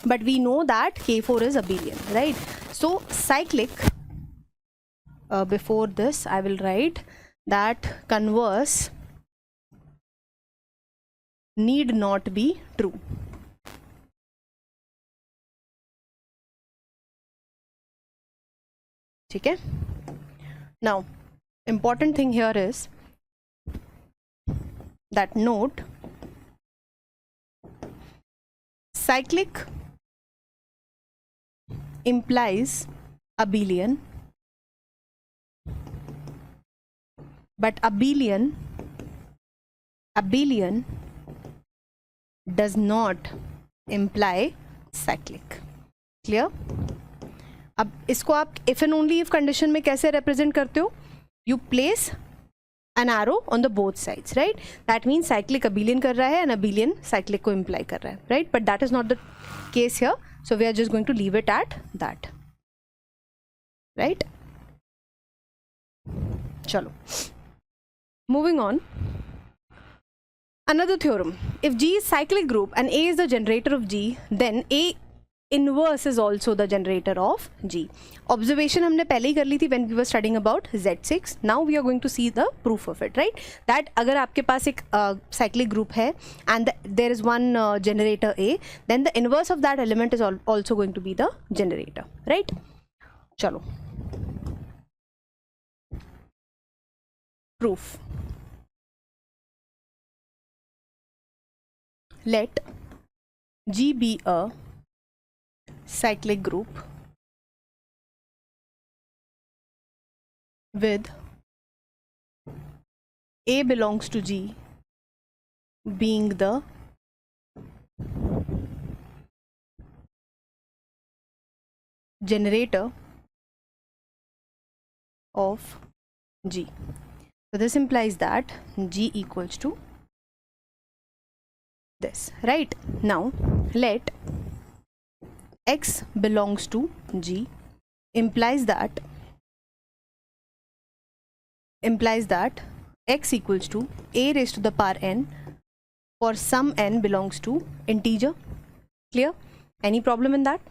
But we know that K4 is abelian, right? So cyclic, before this I will write that converse need not be true. Okay? Now important thing here is that note cyclic implies abelian, but abelian does not imply cyclic. Clear? अब इसको आप if and only if condition में कैसे represent करते हो? You place an arrow on the both sides, right? That means cyclic abelian कर रहा है and abelian cyclic को imply कर रहा है, right? But that is not the case here, so we are just going to leave it at that, right? चलो, moving on. Another theorem: if G is cyclic group and A is the generator of G, then A inverse is also the generator of G. Observation हमने पहले ही कर ली थी when we were studying about Z6. Now we are going to see the proof of it, right? That अगर आपके पास एक cyclic group है and there is one generator A, then the inverse of that element is also going to be the generator, right? चलो, proof. Let G be a cyclic group with A belongs to G being the generator of G. So this implies that G equals to this, right? Now let X belongs to G implies that X equals to A raised to the power n for some n belongs to integer. Clear? Any problem in that?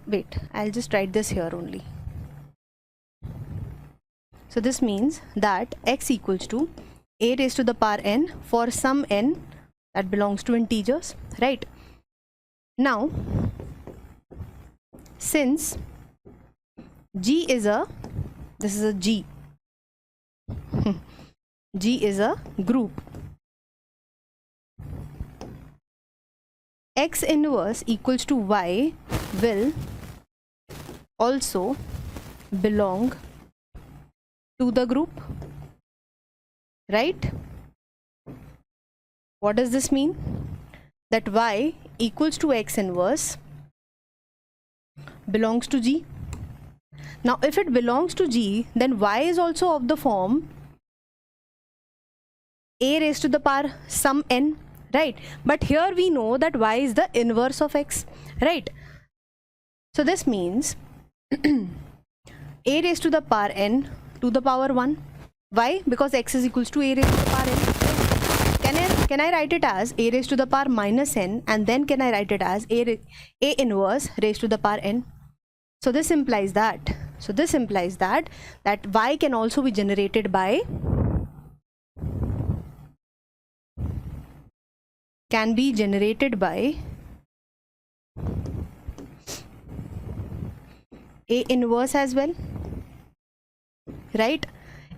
Wait, I'll just write this here only. So this means that X equals to A raised to the power n for some n that belongs to integers, right? Now since G is a, this is a G, G is a group, X inverse equals to Y will also belong to the group, right? What does this mean? That Y equals to X inverse belongs to G. Now if it belongs to G, then Y is also of the form A raised to the power some n, right? But here we know that Y is the inverse of X, right? So this means A raised to the power n to the power 1. Why? Because X is equals to A raised to the power n. Can I write it as A raised to the power minus n, and then can I write it as A inverse raised to the power n? So this implies that Y can also be generated by A inverse as well, right?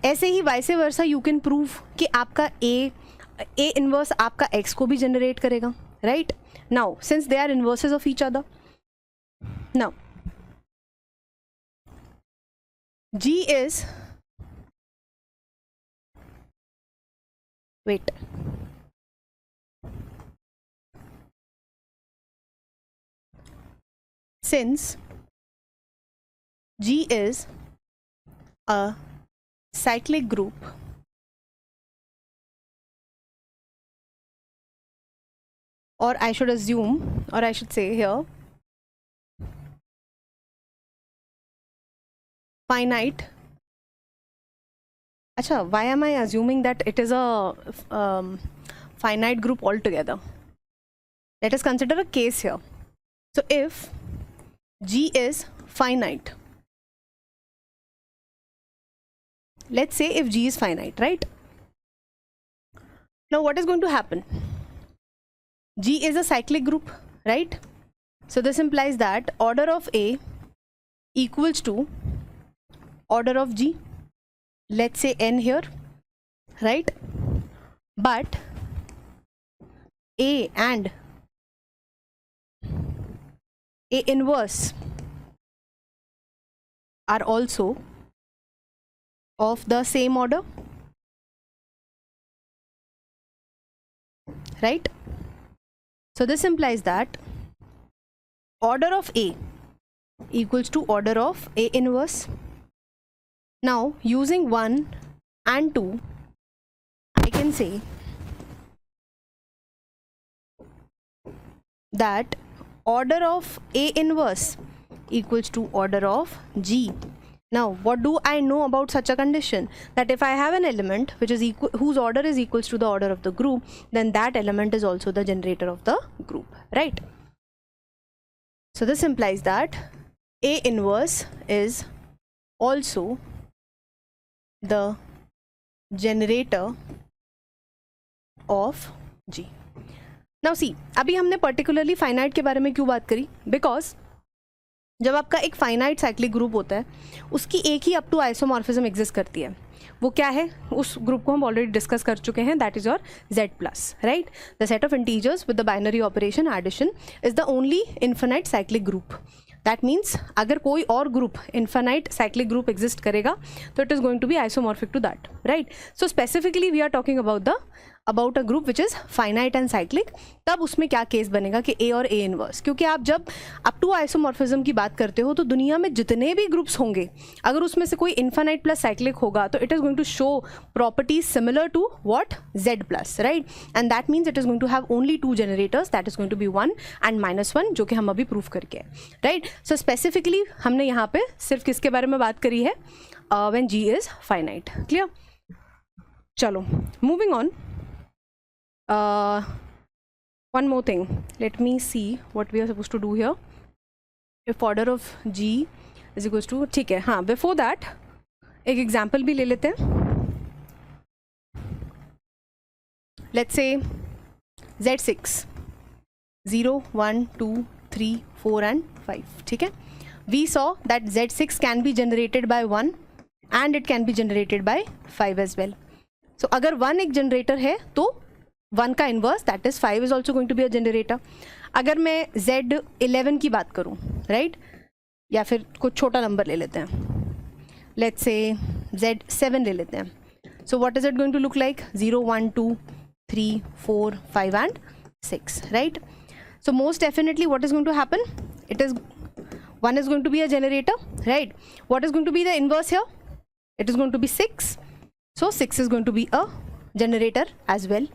ऐसे ही vice versa you can prove कि आपका A inverse आपका X को भी generate करेगा, right? Now since they are inverses of each other, now G is, wait, since G is a cyclic group or I should assume, or I should say here, finite. Acha, why am I assuming that it is a finite group altogether? Let us consider a case here. So if G is finite, let's say if G is finite, right? Now what is going to happen? G is a cyclic group, right? So this implies that order of A equals to order of G. Let's say n here, right? But A and A inverse are also of the same order, right? So this implies that order of A equals to order of A inverse. Now using 1 and 2, I can say that order of A inverse equals to order of G. Now what do I know about such a condition? That if I have an element which is whose order is equals to the order of the group, then that element is also the generator of the group, right? So this implies that A inverse is also the generator of G. Now see, अभी हमने particularly finite के बारे में क्यों बात करी? Because जब आपका एक फाइनाइट साइक्लिक ग्रुप होता है उसकी एक ही अप टू आइसोमॉर्फिज्म एग्जिस्ट करती है. वो क्या है? उस ग्रुप को हम ऑलरेडी डिस्कस कर चुके हैं. That is your Z plus, right? The set of integers with the binary operation addition is the only infinite cyclic group. That means अगर कोई और group infinite cyclic group exist करेगा तो it is going to be isomorphic to that, right? So specifically we are talking about a group which is finite and cyclic. तब उसमें क्या case बनेगा कि A और A इनवर्स, क्योंकि आप जब अप टू आइसोमॉर्फिज्म की बात करते हो तो दुनिया में जितने भी ग्रुप्स होंगे अगर उसमें से कोई इन्फिनाइट प्लस साइक्लिक होगा तो it is going to show properties similar to what Z plus, right? And that means it is going to have only 2 generators, that is going to be 1 and -1, जो कि हम अभी proof करके हैं, right? So specifically हमने यहाँ पे सिर्फ किसके बारे में बात करी है? When G is finite. Clear? चलो moving on. One more thing, let me see what we are supposed to do here. If order of G is equals to, ठीक है, हाँ, before that एक एग्जाम्पल भी ले लेते हैं. Let's say Z6 0 1 2 3 4 and 5, ठीक है? We saw that Z6 can be generated by 1 and it can be generated by 5 as well. So अगर 1 एक जनरेटर है तो 1 का inverse that is 5 is also going to be a generator. अगर मैं Z11 की बात करूँ, राइट? या फिर कुछ छोटा नंबर ले लेते हैं, लेट्स से Z7 ले लेते हैं. So what is it going to look like? 0 1 2 3 4 5 and 6, right? So most definitely what is going to happen? It is 1 is going to be a generator, right? What is going to be the inverse here? It is going to be 6. So 6 is going to be a generator as well.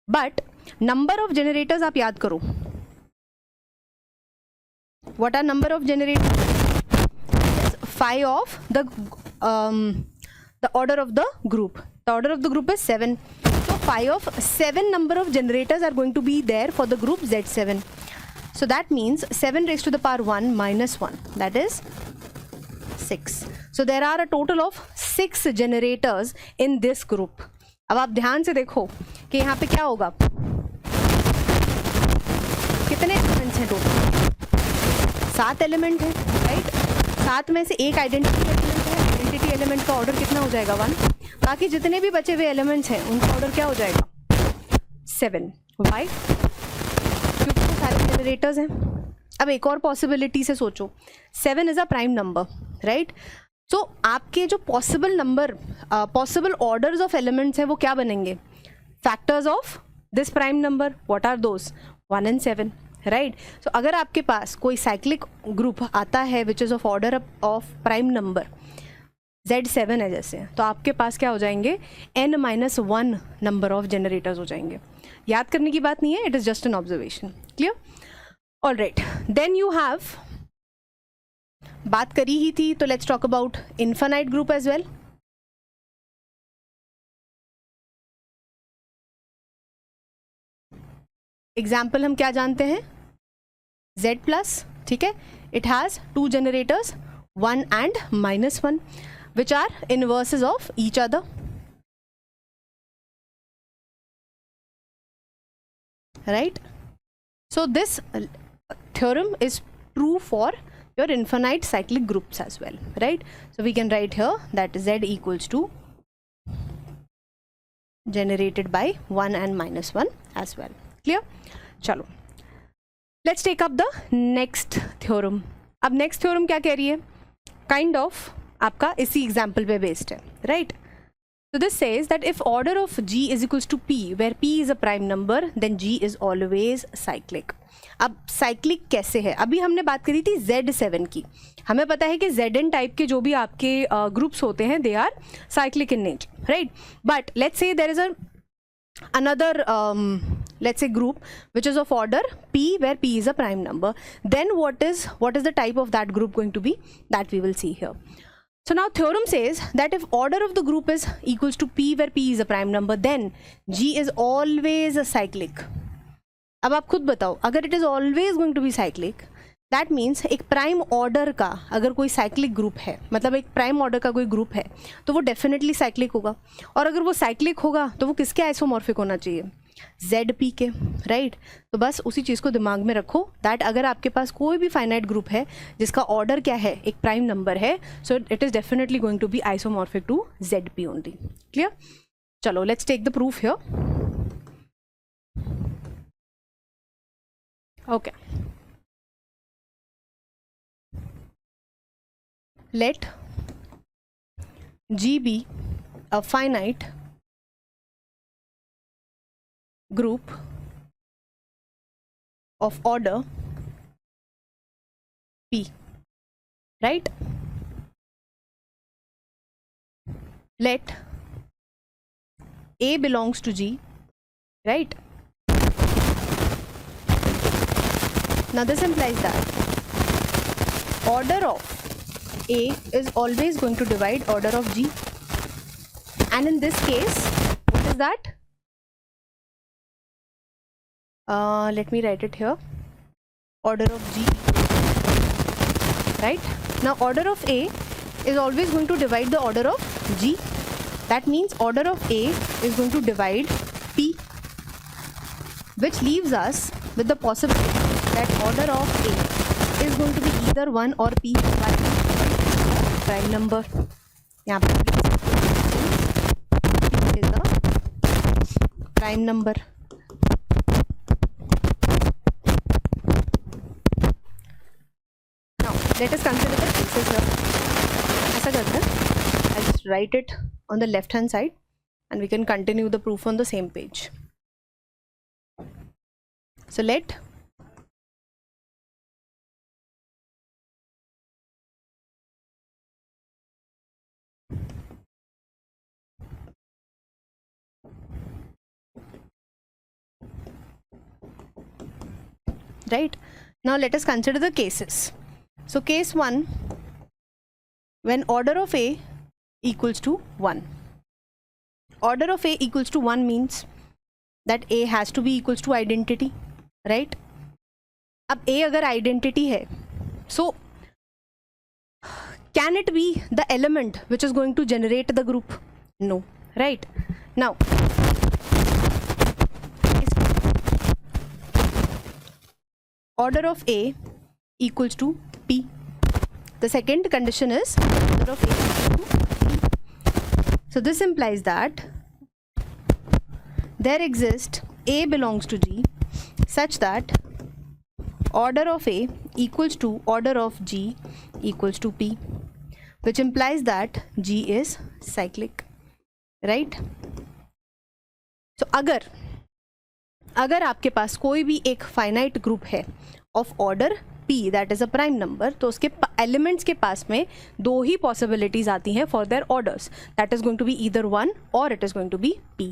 But number of generators आप याद करो. What are number of generators? Yes, 5 of the order of the group. The order of the group is 7. So 5 of 7 number of generators are going to be there for the group Z7. So that means 7 raised to the power 1 minus 1, that is 6. So there are a total of 6 generators in this group. अब आप ध्यान से देखो कि यहाँ पे क्या होगा. कितने एलिमेंट्स हैं टोटल? 7 एलिमेंट हैं, राइट? 7 में से एक आइडेंटिटी एलिमेंट है. आइडेंटिटी एलिमेंट का ऑर्डर कितना हो जाएगा? 1. बाकी जितने भी बचे हुए एलिमेंट्स हैं उनका ऑर्डर क्या हो जाएगा? 7. वाई? क्योंकि वो सारे जनरेटर्स हैं. अब एक और पॉसिबिलिटी से सोचो. 7 is a prime number, right? So आपके जो possible number, possible orders of elements हैं वो क्या बनेंगे? Factors of this prime number. What are those? 1 and 7, right? So अगर आपके पास कोई साइक्लिक ग्रुप आता है which is of order of prime number Z7 है जैसे, तो आपके पास क्या हो जाएंगे? n-1 नंबर ऑफ जनरेटर्स हो जाएंगे. याद करने की बात नहीं है, it is just an observation. Clear? All right, then you have, बात करी ही थी तो let's talk about infinite group as well. Example हम क्या जानते हैं? Z प्लस, ठीक है? It has 2 generators 1 and -1 which are inverses of each other. Right? So this theorem is true for your infinite cyclic groups as well, right? So we can write here that Z equals to generated by 1 and -1 as well. Clear? चलो, let's take up the next theorem. अब next theorem क्या कह रही है? Kind of आपका इसी example पे based है, right? So this says that if order of G is equals to P, where P is a prime number, then G is always cyclic. अब cyclic कैसे है? अभी हमने बात करी थी Z7 की. हमें पता है कि Zn टाइप के जो भी आपके ग्रुप्स होते हैं, they are cyclic in nature, right? But let's say there is another let's say group which is of order P, where P is a prime number. Then what is the type of that group going to be? That we will see here. So now theorem says that if order of the group is equals to P, where P is a prime number, then G is always a cyclic. अब आप खुद बताओ, अगर it is always going to be cyclic, that means एक prime order का अगर कोई cyclic group है, मतलब एक प्राइम ऑर्डर का कोई ग्रुप है, तो वो डेफिनेटली साइक्लिक होगा. और अगर वो साइक्लिक होगा तो वो किसके आइसोमॉर्फिक होना चाहिए? ZP के, राइट? तो बस उसी चीज़ को दिमाग में रखो दैट अगर आपके पास कोई भी फाइनाइट ग्रुप है जिसका ऑर्डर क्या है, एक प्राइम नंबर है, so it is definitely going to be isomorphic to ZP only. Clear? चलो let's take the proof here. Okay, let G be a finite group of order P, right? Let A belongs to G, right? Now this implies that order of A is always going to divide order of G, and in this case what is that? Let me write it here. Order of G, right? Now order of A is always going to divide the order of G. That means order of A is going to divide P, which leaves us with the possibility that order of A is going to be either 1 or P, prime number. यहाँ पे is a prime number. Now let us consider the cases here. ऐसा करते हैं, I'll just write it on the left hand side and we can continue the proof on the same page. So let right now let us consider the cases. So case 1, when order of A equals to 1. Order of A equals to 1 means that A has to be equals to identity, right? अब A अगर identity है, so can it be the element which is going to generate the group? No, right? Now order of A equals to P. The second condition is order of A equals to P. So this implies that there exists A belongs to G such that order of A equals to order of G equals to P, which implies that G is cyclic, right? So अगर आपके पास कोई भी एक finite group है of order P, that is a prime number, तो उसके elements के पास में दो ही पॉसिबिलिटीज आती हैं for their orders, that is going to be either 1 और it is going to be P.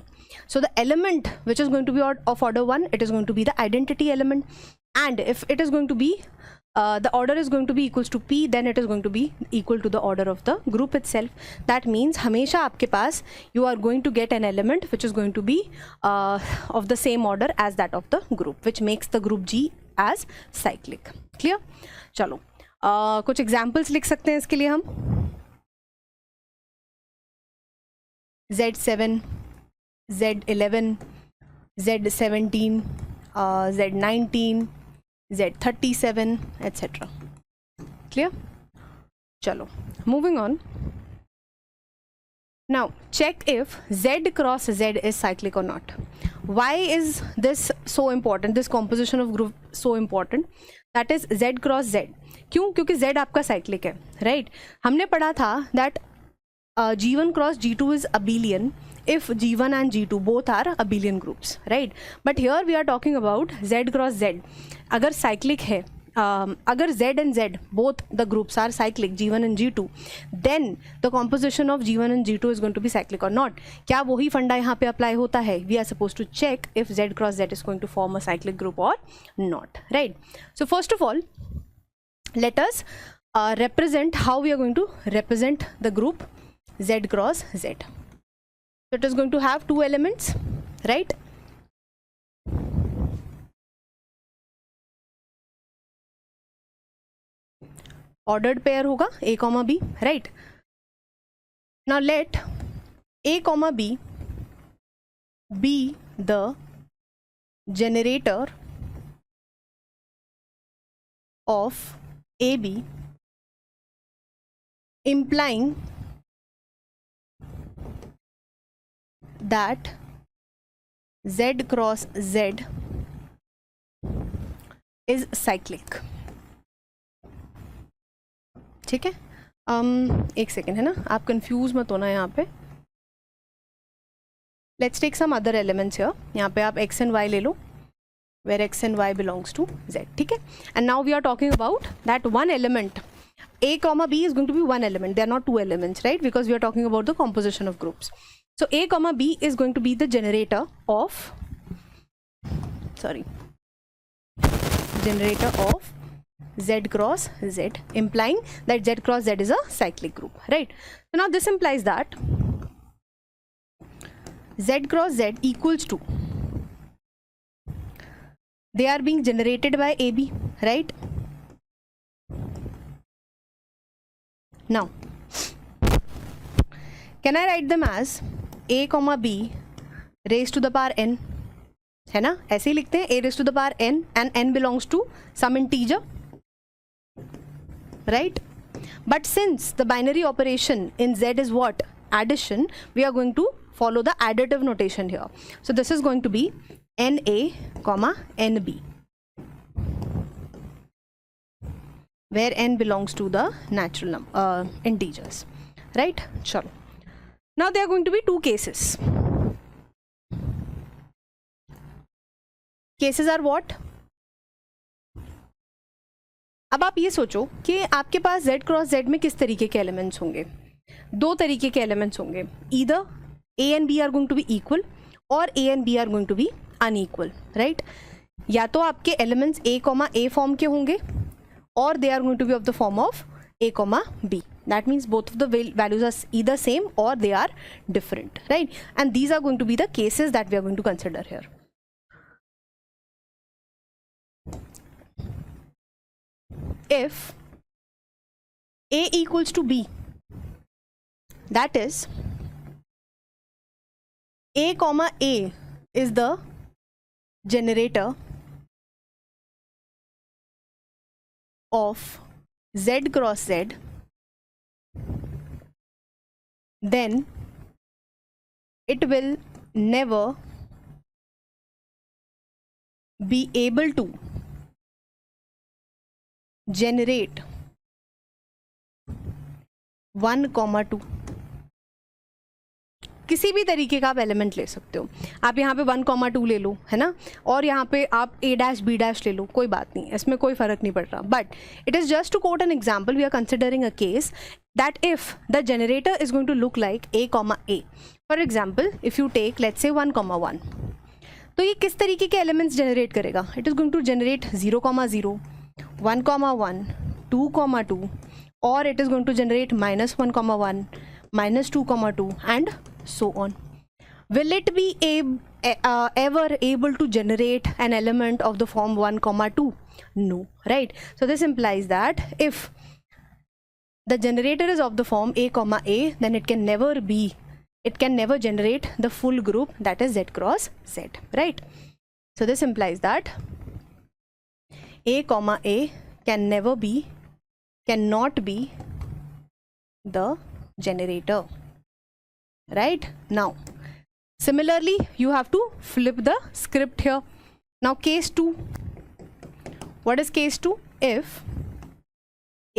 So the element which is going to be of order 1, it is going to be the identity element, and if it is going to be the order is going to be equals to P, then it is going to be equal to the order of the group itself. That means हमेशा आपके पास you are going to get an element which is going to be of the same order as that of the group, which makes the group G as cyclic. Clear? चलो कुछ examples लिख सकते हैं इसके लिए हम. Z7, Z11, Z17, Z19, Z37, etc. Clear? Chalo, moving on. Now check if Z cross Z is cyclic or not. Why is this so important? This composition of group so important? That is Z cross Z. क्यों? क्योंकि Z आपका cyclic है, right? हमने पढ़ा था that G1 cross G2 is abelian if G1 and G2 both are abelian groups, right? But here we are talking about Z cross Z. अगर cyclic है, अगर Z and Z both the groups are cyclic, G1 and G2, then the composition of G1 and G2 is going to be cyclic or not. क्या वही फंडा यहाँ पे apply होता है? We are supposed to check if Z cross Z is going to form a cyclic group or not, right? So first of all, let us represent how we are going to represent the group Z cross Z. So it is going to have two elements, right? Ordered pair होगा A comma B, right? Now let A comma B be the generator of AB, implying that Z cross Z is cyclic. ठीक है, एक second है ना, आप confuse मत होना यहाँ पे. Let's take some other elements here. यहाँ पे आप x and y ले लो, where x and y belongs to z. ठीक है, and now we are talking about that one element. A comma B is going to be one element. They are not two elements, right? Because we are talking about the composition of groups. So A comma B is going to be the generator of, Z cross Z, implying that Z cross Z is a cyclic group, right? So now this implies that Z cross Z equals to, they are being generated by AB, right? Now, can I write them as A comma B raised to the power n? है ना, ऐसे ही लिखते हैं, A raised to the power n, and n belongs to some integer, right? But since the binary operation in Z is what? Addition, we are going to follow the additive notation here. So this is going to be NA comma NB, where n belongs to the natural integers, right? Chalo. Now there are going to be two cases. Cases are what? अब आप ये सोचो कि आपके पास Z cross Z में किस तरीके के एलिमेंट्स होंगे. दो तरीके के एलिमेंट्स होंगे. Either A and B are going to be equal और A and B are going to be unequal, right? या तो आपके elements A comma A form के होंगे or they are going to be of the form of A comma B. That means both of the values are either same or they are different, right? And these are going to be the cases that we are going to consider here. If A equals to B, that is A comma A is the generator of Z cross Z, then it will never be able to generate 1,2. किसी भी तरीके का आप element ले सकते हो. आप यहाँ पे 1,2 ले लो, है ना, और यहाँ पे आप A डैश B डैश ले लो, कोई बात नहीं, इसमें कोई फर्क नहीं पड़ रहा. But it is just to quote an example, we are considering a case that if the generator is going to look like A comma A. For example, if you take let's say 1,1, तो ये किस तरीके के elements generate करेगा? It is going to generate 0,0, 1,1, 2,2, or it is going to generate -1,1, -2,2, and so on. Will it be ever able to generate an element of the form 1,2? No, right? So this implies that if the generator is of the form A comma A, then it can never generate the full group, that is Z cross Z, right? So this implies that A comma A cannot be the generator, right? Now similarly you have to flip the script here. Now case 2, what is case 2? If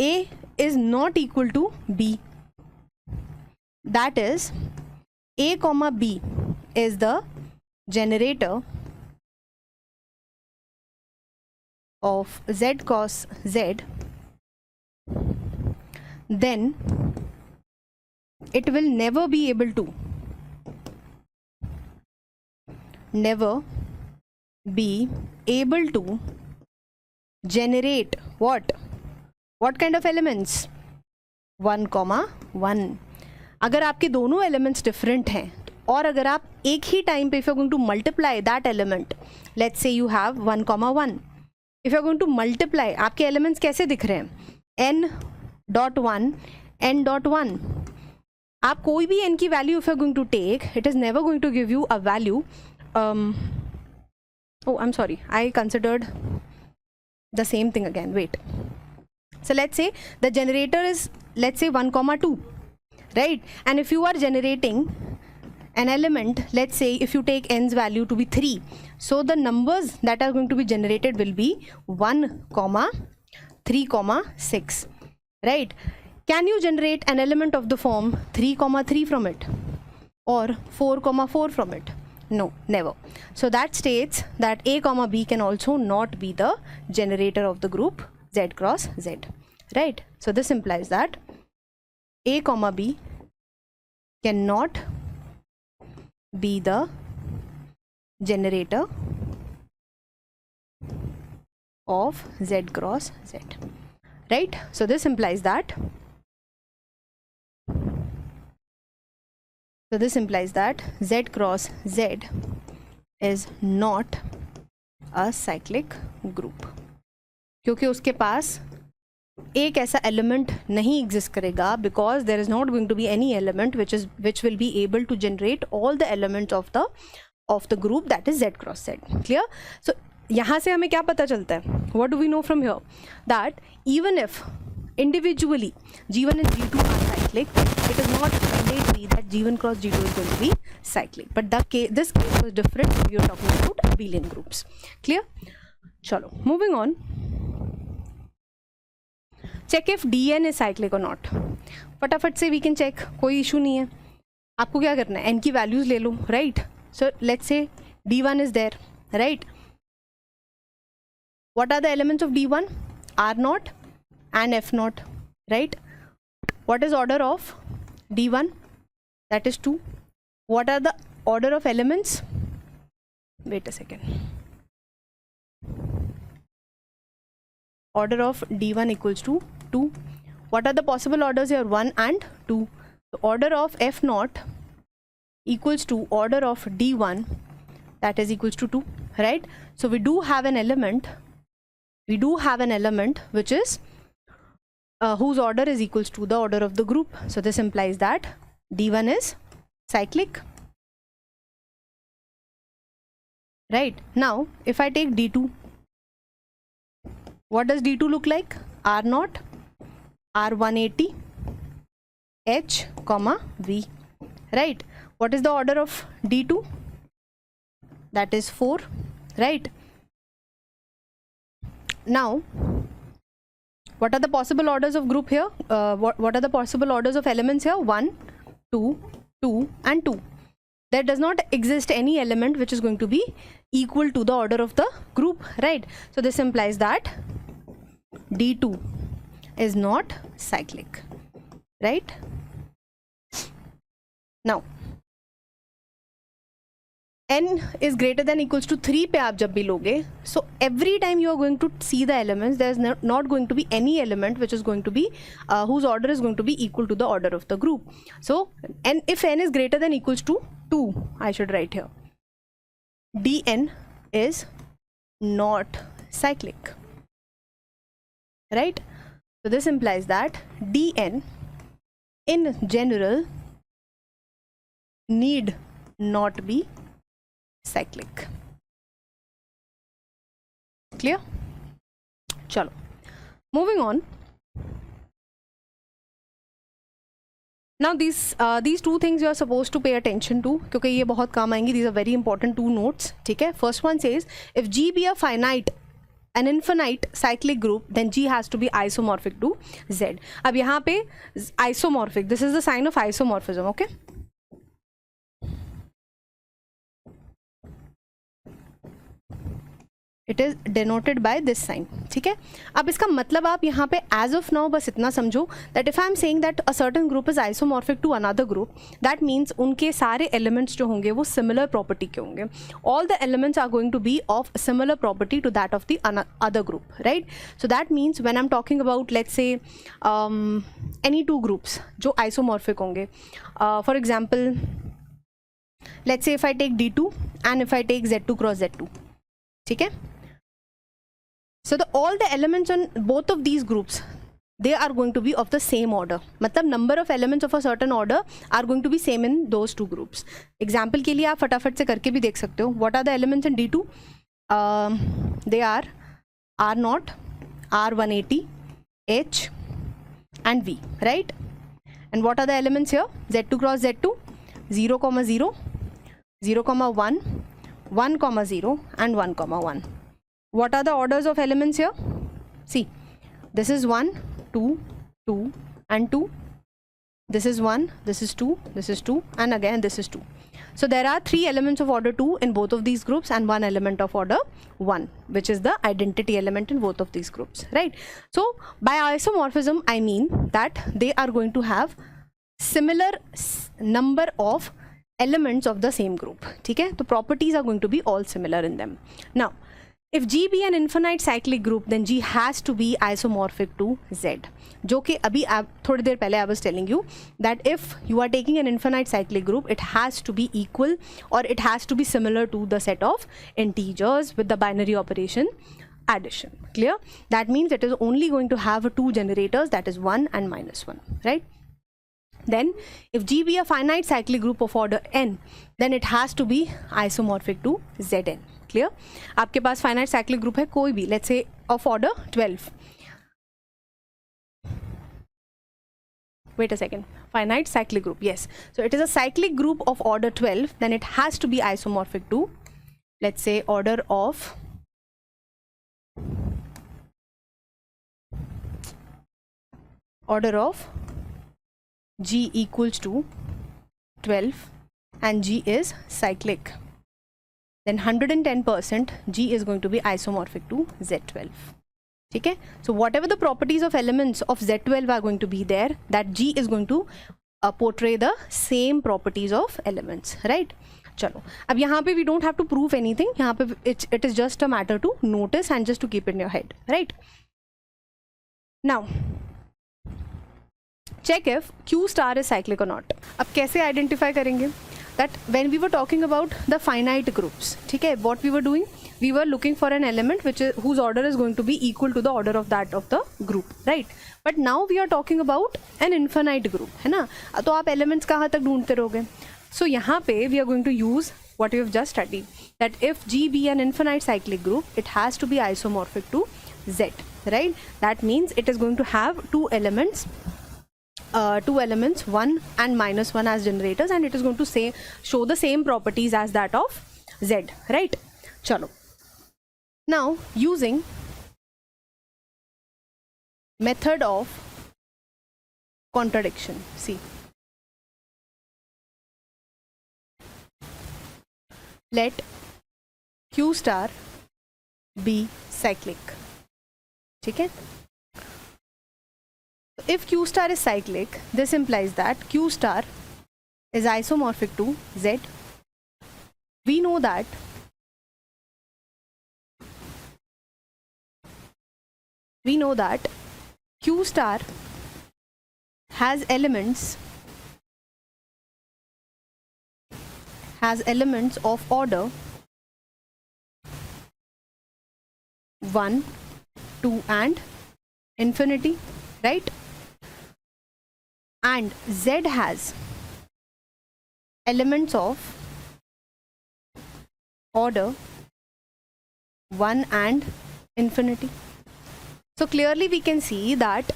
A is not equal to B, that is A comma B is the generator of Z cos Z, then it will never be able to generate what kind of elements? 1, 1. अगर आपके दोनों elements different हैं और अगर आप एक ही time पे if you are going to multiply that element, let's say you have 1, 1, if you are going to multiply, आपके एलिमेंट्स कैसे दिख रहे हैं? n.1 n.1. आप कोई भी n की value if you are going to take, it is never going to give you a value. Oh, I'm sorry, I considered the same thing again. Wait. So let's say the generator is, let's say 1, 2, right? And if you are generating an element, let's say if you take n's value to be 3, so the numbers that are going to be generated will be 1, 3, 6, right? Can you generate an element of the form 3, 3 from it, or 4, 4 from it? No, never. So that states that A comma B can also not be the generator of the group Z cross Z, right? So this implies that A comma B cannot be the generator of Z cross Z, right? So this implies that Z cross Z is not a cyclic group, क्योंकि उसके पास एक ऐसा element नहीं exist करेगा, because there is not going to be any element which will be able to generate all the elements of the group that is Z cross Z. Clear? So यहाँ से हमें क्या पता चलता है? What do we know from here? That even if individually G1 and G2 are cyclic, it is not mandatory that G1 cross G2 is going to be cyclic, but this case was different when we are talking about abelian groups. Clear? Chalo, moving on. Check if Dn is cyclic or not. फटाफट से we can check, कोई issue नहीं है. आपको क्या करना है? n की values ले लो, right? So let's say D1 is there, right? What are the elements of D1? R0 and F0, right? What is order of D1? That is 2. What are the order of elements? Wait a second. Order of D1 equals to 2. What are the possible orders here? 1 and 2. The order of F0 equals to order of D1, that is equals to 2, right? So we do have an element which is whose order is equals to the order of the group. So this implies that D1 is cyclic, right? Now if I take D2, what does D2 look like? R0, R180, H comma V, right? What is the order of D2? That is 4, right? Now what are the possible orders of group here? What are the possible orders of elements here? 1, 2, 2 and 2. There does not exist any element which is going to be equal to the order of the group, right? So this implies that D2 is not cyclic, right? Now n is greater than equals to 3 पे आप जब भी लोगे, so every time you are going to see the elements, there is not going to be any element which is going to be whose order is going to be equal to the order of the group. So and if n is greater than equals to 2, I should write here Dn is not cyclic, right? So this implies that Dn in general need not be cyclic. Clear? Chalo, moving on. Now these two things you are supposed to pay attention to, क्योंकि ये बहुत काम आएंगी. These are very important two notes. ठीक है? First one says if G be a finite an infinite cyclic group, then G has to be isomorphic to Z. अब यहाँ पे isomorphic, this is the sign of isomorphism, okay? It is denoted by this sign. ठीक है, अब इसका मतलब आप यहाँ पे as of now बस इतना समझो that if I am saying that a certain group is isomorphic to another group, that means उनके सारे elements जो होंगे वो similar property के होंगे. All the elements are going to be of similar property to that of the other group, right? So that means when I'm talking about, let's say, any two groups जो isomorphic होंगे, for example, let's say if I take D2 and if I take Z2 cross Z2, ठीक है? So all the elements on both of these groups, they are going to be of the same order. मतलब number of elements of a certain order are going to be same in those two groups. Example के लिए आप फटाफट से करके भी देख सकते हो. What are the elements in D2? They are R0, R180, H and V, right? And what are the elements here? Z2 cross Z2, 0, 0, 0, 1, 1, 0 and 1, 1. What are the orders of elements here? See, this is 1, 2, 2 and 2. This is 1, this is 2, this is 2 and again this is 2. So there are 3 elements of order 2 in both of these groups and 1 element of order 1, which is the identity element in both of these groups, right? So by isomorphism I mean that they are going to have similar number of elements of the same group. ठीक है, तो properties are going to be all similar in them. Now if G be an infinite cyclic group, then G has to be isomorphic to Z. जो कि अभी आप थोड़ी देर पहले I was telling you that if you are taking an infinite cyclic group, it has to be equal or it has to be similar to the set of integers with the binary operation addition. Clear? That means it is only going to have 2 generators, that is 1 and -1, right? Then if G be a finite cyclic group of order n, then it has to be isomorphic to Zn. Clear? आपके पास finite cyclic group है कोई भी, let's say of order 12. Wait a second, finite cyclic group, yes. So it is a cyclic group of order 12, then it has to be isomorphic to, let's say, order of G equals to 12 and G is cyclic. Then 110% G is going to be isomorphic to Z12. Okay? So whatever the properties of elements of Z12 are going to be there, that G is going to portray the same properties of elements, right? चलो अब यहाँ पे we don't have to prove anything, यहाँ पे it is just a matter to notice and just to keep it in your head, right? Now check if Q star is cyclic or not. अब कैसे identify करेंगे? That when we were talking about the finite groups, ठीक है, what we were doing, we were looking for an element whose order is going to be equal to the order of that of the group, right? But now we are talking about an infinite group, है ना? तो आप elements कहाँ तक ढूंढते रहोगे? So यहाँ पे we are going to use what we have just studied, that if G be an infinite cyclic group, it has to be isomorphic to Z, right? That means it is going to have two elements, 1 and -1 as generators, and it is going to show the same properties as that of Z, right? Chalo. Now using method of contradiction, see, let Q star be cyclic. Okay? If Q star is cyclic, this implies that Q star is isomorphic to Z. We know that Q star has elements of order 1, 2 and infinity, right? And Z has elements of order 1 and infinity. So clearly we can see that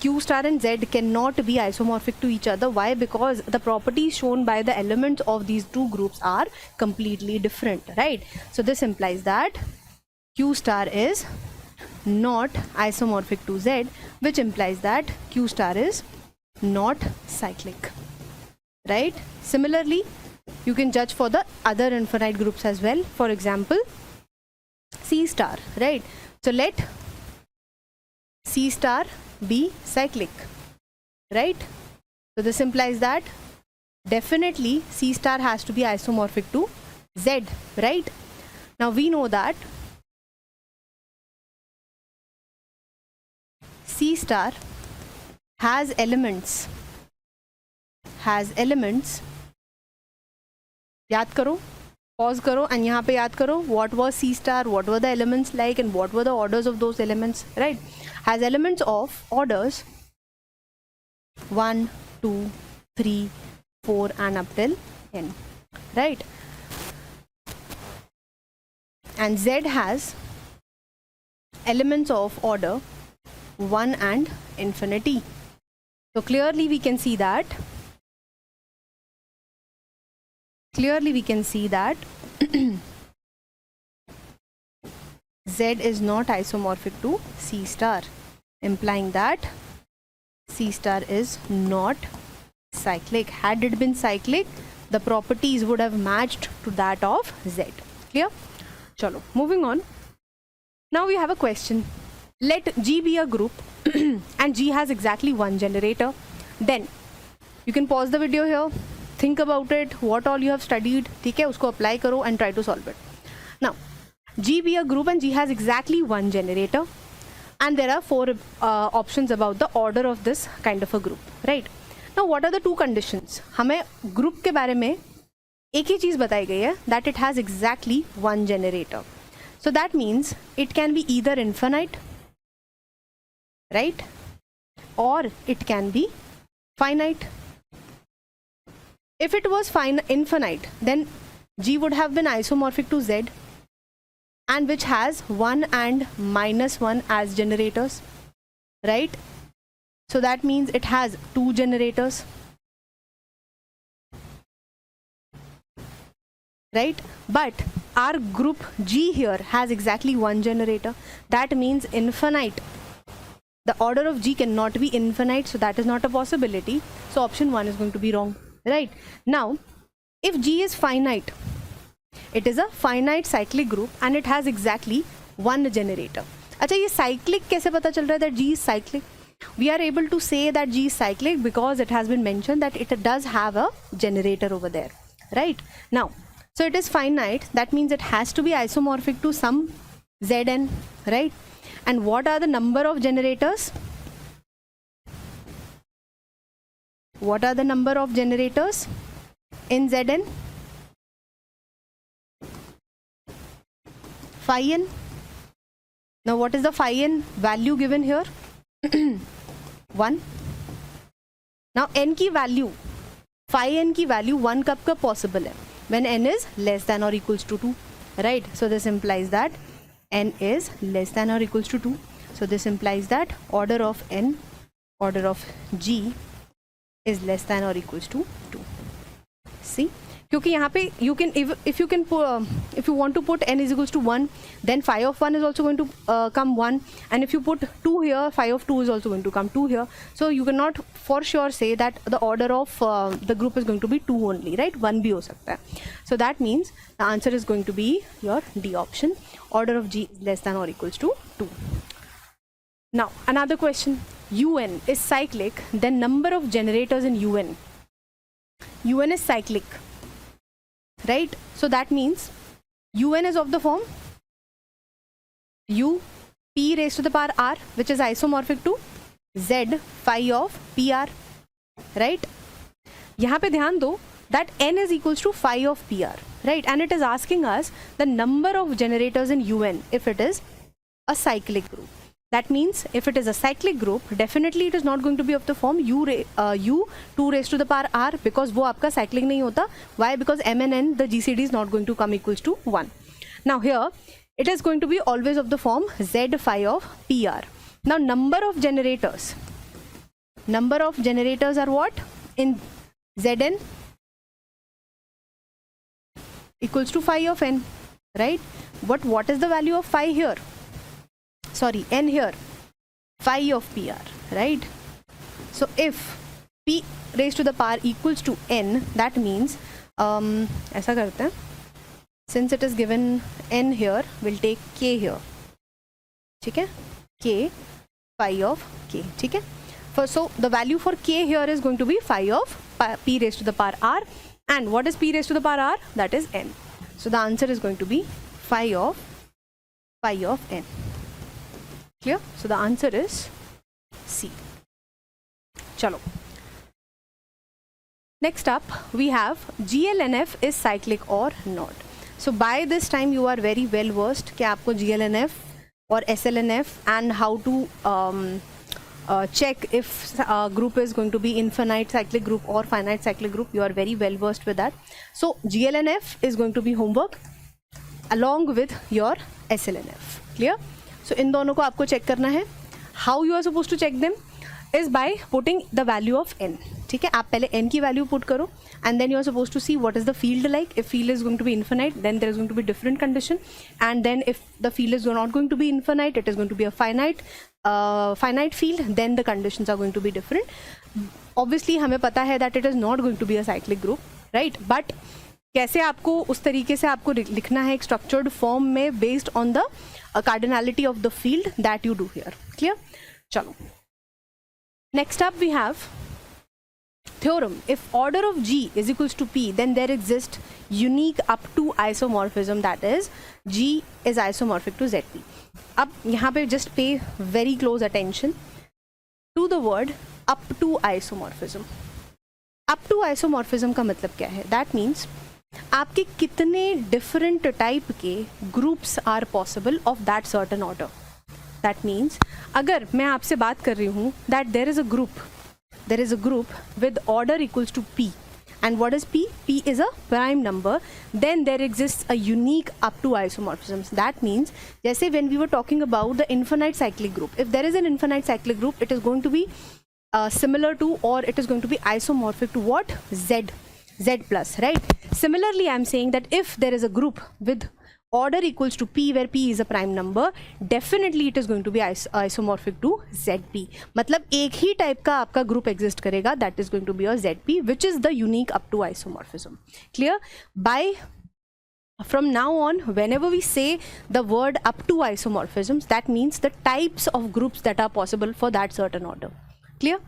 Q star and Z cannot be isomorphic to each other. Why? Because the properties shown by the elements of these two groups are completely different, right? So this implies that Q star is not isomorphic to Z, which implies that Q star is not cyclic, right? Similarly, you can judge for the other infinite groups as well. For example, C star, right? So let C star be cyclic, right? So this implies that definitely C star has to be isomorphic to Z, right? Now we know that C star has elements, याद करो, pause करो and यहाँ पे याद करो what was C star, what were the elements like and what were the orders of those elements, right? Has elements of orders 1, 2, 3, 4 and up till n, right? And Z has elements of order 1 and infinity. So clearly we can see that Z is not isomorphic to C star, implying that C star is not cyclic. Had it been cyclic, the properties would have matched to that of Z. Clear? Chalo, moving on. Now we have a question. Let G be a group and G has exactly one generator. Then you can pause the video here, think about it, what all you have studied, ठीक है, उसको apply करो and try to solve it. Now, G be a group and G has exactly one generator, and there are 4 options about the order of this kind of a group, right? Now, what are the 2 conditions? हमें group के बारे में एक ही चीज़ बताई गई है, that it has exactly one generator. So that means it can be either infinite, right? Or it can be finite. If it was infinite, then G would have been isomorphic to Z, and which has 1 and -1 as generators, right? So that means it has 2 generators, right? But our group G here has exactly one generator. That means infinite. The order of G cannot be infinite, so that is not a possibility. So option 1 is going to be wrong, right? Now, if G is finite, it is a finite cyclic group and it has exactly one generator. अच्छा, ये cyclic कैसे पता चल रहा है that G is cyclic? We are able to say that G is cyclic because it has been mentioned that it does have a generator over there, right? Now, so it is finite, that means it has to be isomorphic to some Zn, right? And what are the number of generators? What are the number of generators in Zn? Phi n. Now what is the phi n value given here? 1. Now n की value, phi n की value 1 कब कब possible है? When n is less than or equals to 2, right? So this implies that n is less than or equals to 2. So this implies that order of n, order of G is less than or equals to 2. See? क्योंकि यहाँ पे you can if you want to put n is equals to 1, then phi of 1 is also going to come 1, and if you put 2 here, phi of 2 is also going to come 2 here. So you cannot for sure say that the order of the group is going to be 2 only, right? 1 भी हो सकता है. So that means the answer is going to be your D option. Order of G is less than or equals to 2. Now another question. UN is cyclic, then number of generators in UN. UN is cyclic, right? So that means UN is of the form U P raised to the power R, which is isomorphic to Z phi of PR, right? यहाँ पे ध्यान दो that n is equals to phi of PR, right? And it is asking us the number of generators in UN if it is a cyclic group. That means if it is a cyclic group, definitely it is not going to be of the form U 2 raised to the power R, because वो आपका cyclic नहीं होता. Why? Because M and N, the GCD is not going to come equals to 1. Now here, it is going to be always of the form Z phi of PR. Now number of generators are what? In Zn equals to phi of n, right? But what is the value of phi here? sorry, n here, phi of PR, right? So if p raised to the power equals to n, that means ऐसा करते हैं, since it is given n here, we'll take k here, ठीक है, k phi of k, ठीक है. So the value for k here is going to be phi of p raised to the power r, and what is p raised to the power r? That is n. So the answer is going to be phi of n. Clear? So the answer is C. Chalo. Next up, we have GLNF is cyclic or not. So by this time you are very well versed कि आपको GLNF or SLNF and how to check if a group is going to be infinite cyclic group or finite cyclic group. You are very well versed with that. So GLNF is going to be homework along with your SLNF. Clear? So इन दोनों को आपको check करना है. How you are supposed to check them is by putting the value of n. ठीक है, आप पहले n की value put करो and then you are supposed to see what is the field like. If field is going to be infinite, then there is going to be different condition, and then if the field is not going to be infinite, it is going to be a finite field, then the conditions are going to be different. Obviously हमें पता है that it is not going to be a cyclic group, right? But कैसे आपको उस तरीके से आपको लिखना है एक structured form में based on the cardinality of the field that you do here. Clear? चलो. Next up we have theorem. If order of G is equals to P, then there exists unique up to isomorphism, that is G is isomorphic to ZP. अब यहाँ पे just pay very close attention to the word up to isomorphism. Up to isomorphism का मतलब क्या है? That means आपके कितने different type के groups are possible of that certain order. That means अगर मैं आपसे बात कर रही हूँ that there is a group with order equals to P, and what is P? P is a prime number, then there exists a unique up to isomorphisms. That means जैसे when we were talking about the infinite cyclic group, if there is an infinite cyclic group, it is going to be similar to, or it is going to be isomorphic to what? Z plus, right? Similarly, I am saying that if there is a group with order equals to P, where P is a prime number, definitely it is going to be isomorphic to ZP. मतलब एक ही type का आपका group exist करेगा, that is going to be your ZP, which is the unique up to isomorphism. Clear? From now on, whenever we say the word up to isomorphisms, that means the types of groups that are possible for that certain order. Clear?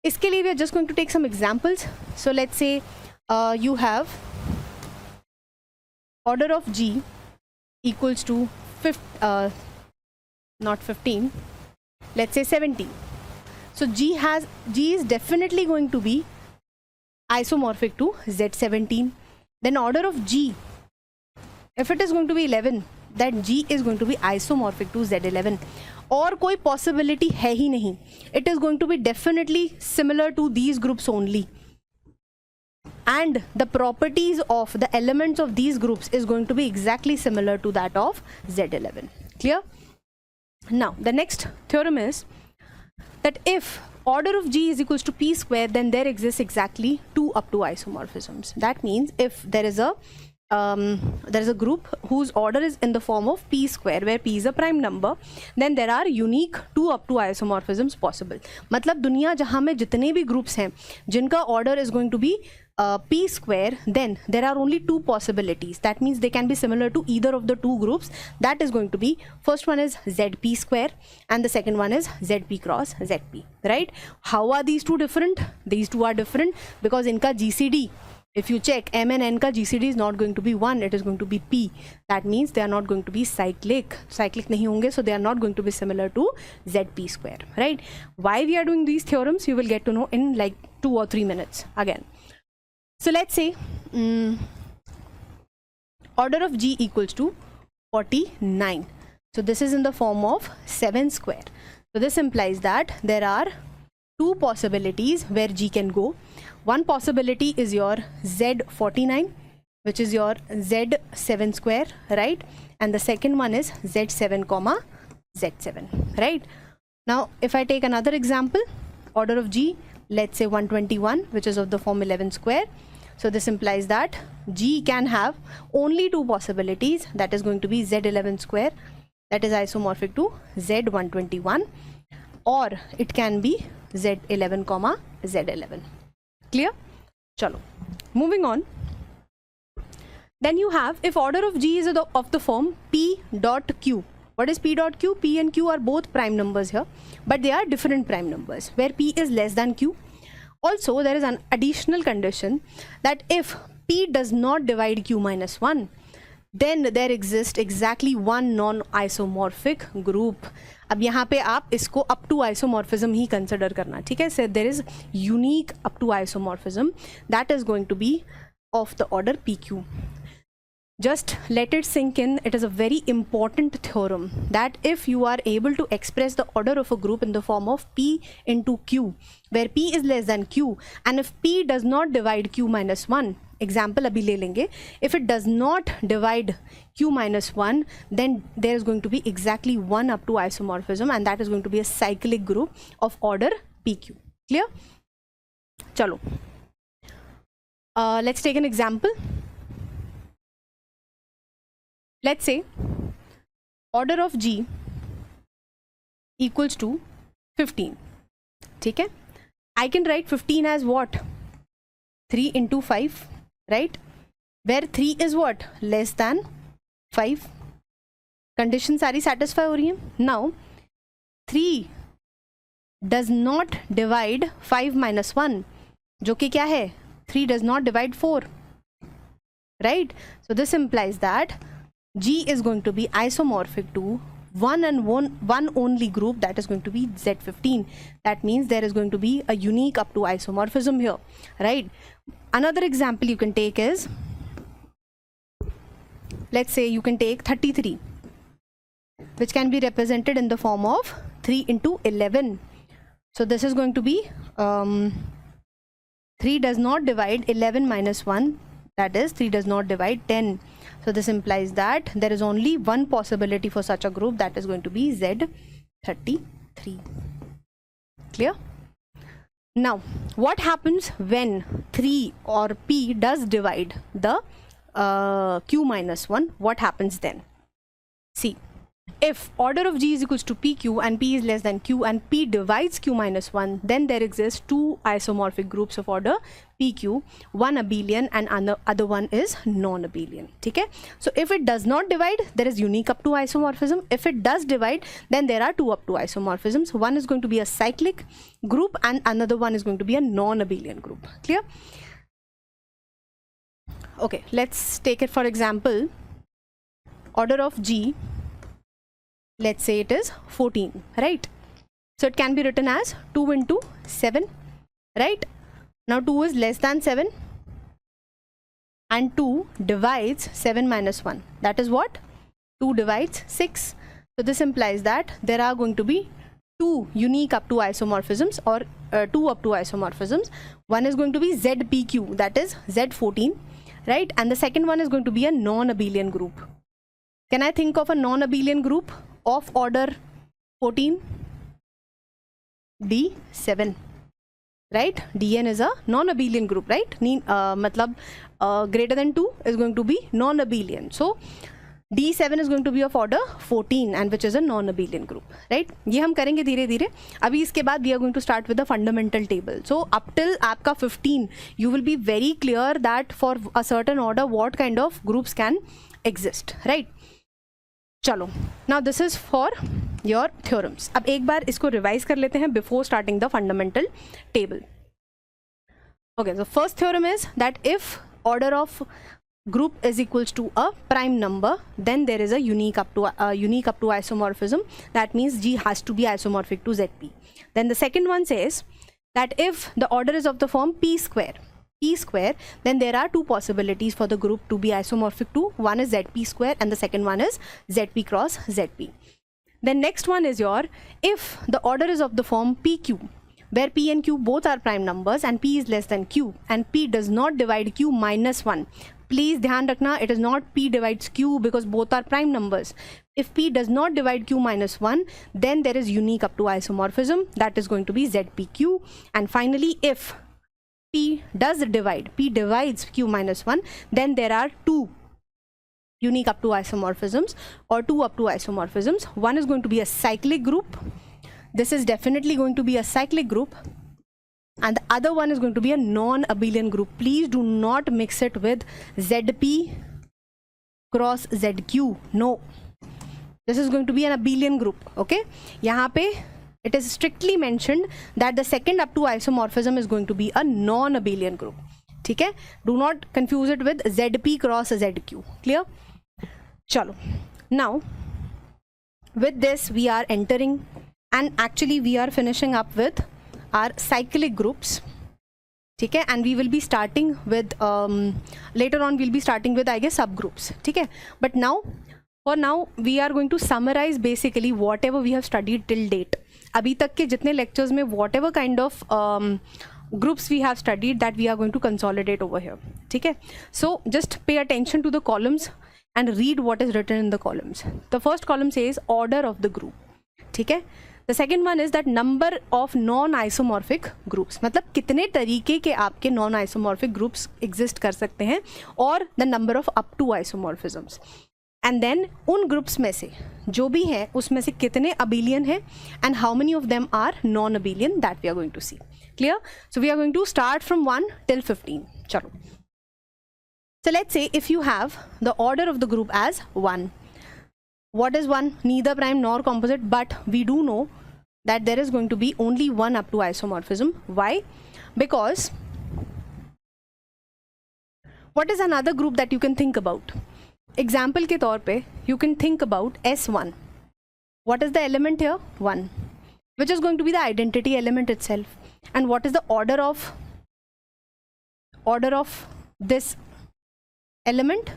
इसके लिए we are just going to take some examples. So let's say you have order of G equals to not 15, let's say 17. So G is definitely going to be isomorphic to Z17. Then order of G, if it is going to be 11, that G is going to be isomorphic to Z11. और कोई possibility है ही नहीं. It is going to be definitely similar to these groups only. And the properties of the elements of these groups is going to be exactly similar to that of Z11. Clear? Now, the next theorem is that if order of G is equals to P square, then there exists exactly two up to isomorphisms. That means if there is a group whose order is in the form of P square, where P is a prime number, then there are unique two up to isomorphisms possible. मतलब दुनिया जहाँ में जितने भी groups हैं जिनका order is going to be P square, then there are only two possibilities. That means they can be similar to either of the two groups. That is going to be, first one is ZP square and the second one is ZP cross ZP, right? How are these two different? These two are different because इनका GCD, if you check M and N का GCD is not going to be 1, it is going to be P. That means they are not going to be cyclic नहीं होंगे, so they are not going to be similar to ZP square, right? Why we are doing these theorems, you will get to know in like 2 or 3 minutes again. So let's say order of G equals to 49. So this is in the form of 7 square. So this implies that there are two possibilities where G can go. One possibility is your Z49, which is your Z7 square, right? And the second one is Z7 comma Z7, right? Now, if I take another example, order of G, let's say 121, which is of the form 11 square. So this implies that G can have only two possibilities, that is going to be Z11 square. that is isomorphic to Z121, or it can be Z11 comma Z11. Clear? Chalo, moving on. Then you have, if order of G is of the form P dot Q. What is P dot Q? P and Q are both prime numbers here, but they are different prime numbers, where P is less than Q. Also, there is an additional condition that if P does not divide Q minus 1, then there exists exactly one non-isomorphic group. अब यहाँ पे आप इसको up to isomorphism he consider करना, ठीक है? So there is unique up to isomorphism that is going to be of the order PQ. Just let it sink in. It is a very important theorem that if you are able to express the order of a group in the form of P into Q, where P is less than Q, and if P does not divide Q minus 1, example abhi le lenge, if it does not divide Q minus 1, then there is going to be exactly one up to isomorphism, and that is going to be a cyclic group of order PQ. Clear? Chalo. Let's take an example. Let's say order of G equals to 15. Okay? I can write 15 as what? 3 into 5, right? Where 3 is what? Less than 5. Condition सारी satisfy हो रही हैं. Now 3 does not divide 5 minus 1, जो कि क्या है? 3 does not divide 4, right? So this implies that G is going to be isomorphic to one only group, that is going to be Z15. That means there is going to be a unique up to isomorphism here, right? Another example you can take is, let's say you can take 33, which can be represented in the form of 3 into 11. So this is going to be 3 does not divide 11 minus 1, that is 3 does not divide 10. So this implies that there is only one possibility for such a group, that is going to be Z33. Clear? Now, what happens when 3 or P does divide the Q minus 1? What happens then? See, if order of G is equals to PQ and P is less than Q and P divides Q minus 1, then there exists two isomorphic groups of order PQ, one abelian and other one is non-abelian. Okay? So if it does not divide, there is unique up to isomorphism. If it does divide, then there are two up to isomorphisms. One is going to be a cyclic group and another one is going to be a non-abelian group. Clear? Okay, let's take it for example. Order of G, let's say it is 14, right? So it can be written as 2 into 7, right? Now 2 is less than 7 and 2 divides 7 minus 1. That is what? 2 divides 6. So this implies that there are going to be two unique up to isomorphisms, or two up to isomorphisms. One is going to be ZPQ, that is Z14, right? And the second one is going to be a non-abelian group. Can I think of a non-abelian group of order 14? D7, right? Dn is a non-abelian group, right? Matlab greater than 2 is going to be non-abelian. So D7 is going to be of order 14 and which is a non-abelian group, right? ये हम करेंगे धीरे धीरे. अभी इसके बाद we are going to start with the fundamental table. So up till आपका 15, you will be very clear that for a certain order what kind of groups can exist, right? चलो, now this is for your theorems. अब एक बार इसको revise कर लेते हैं before starting the fundamental table. Okay, so first theorem is that if order of group is equals to a prime number, then there is a unique up to isomorphism. That means G has to be isomorphic to ZP. Then the second one says that if the order is of the form P square, then there are two possibilities for the group to be isomorphic to. One is ZP square and the second one is ZP cross ZP. Then next one is your, if the order is of the form PQ, where P and Q both are prime numbers and P is less than Q and P does not divide Q minus 1. Please ध्यान रखना, it is not P divides Q because both are prime numbers. If P does not divide Q minus 1, then there is unique up to isomorphism, that is going to be ZPQ. And finally, if P divides Q minus 1, then there are two unique up to isomorphisms or 2 up to isomorphisms. One is going to be a cyclic group. This is definitely going to be a cyclic group. And the other one is going to be a non-abelian group. Please do not mix it with ZP cross ZQ. No. This is going to be an abelian group. Okay. यहाँ पे it is strictly mentioned that the second up to isomorphism is going to be a non-abelian group. ठीक है. Do not confuse it with ZP cross ZQ. Clear? चलो. Now, with this we are entering, and actually we are finishing up with our cyclic groups. ठीक है. And we will be starting with later on we'll be starting with I guess subgroups. ठीक है. But now, for now we are going to summarize basically whatever we have studied till date. अभी तक के जितने lectures में whatever kind of groups we have studied, that we are going to consolidate over here. ठीक है. So just pay attention to the columns and read what is written in the columns. The first column says order of the group. ठीक है. The second one is that number of non-isomorphic groups. मतलब कितने तरीके के आपके non-isomorphic groups exist कर सकते हैं, और the number of up to isomorphisms. And then उन groups में से जो भी है उसमें से कितने abelian हैं and how many of them are non-abelian, that we are going to see. Clear? So we are going to start from 1 till 15. चलो. So let's say if you have the order of the group as 1. What is 1? Neither prime nor composite, but we do know that there is going to be only one up to isomorphism. Why? Because what is another group that you can think about? Example के तौर पे you can think about S1. What is the element here? 1, which is going to be the identity element itself. And what is the order of this element?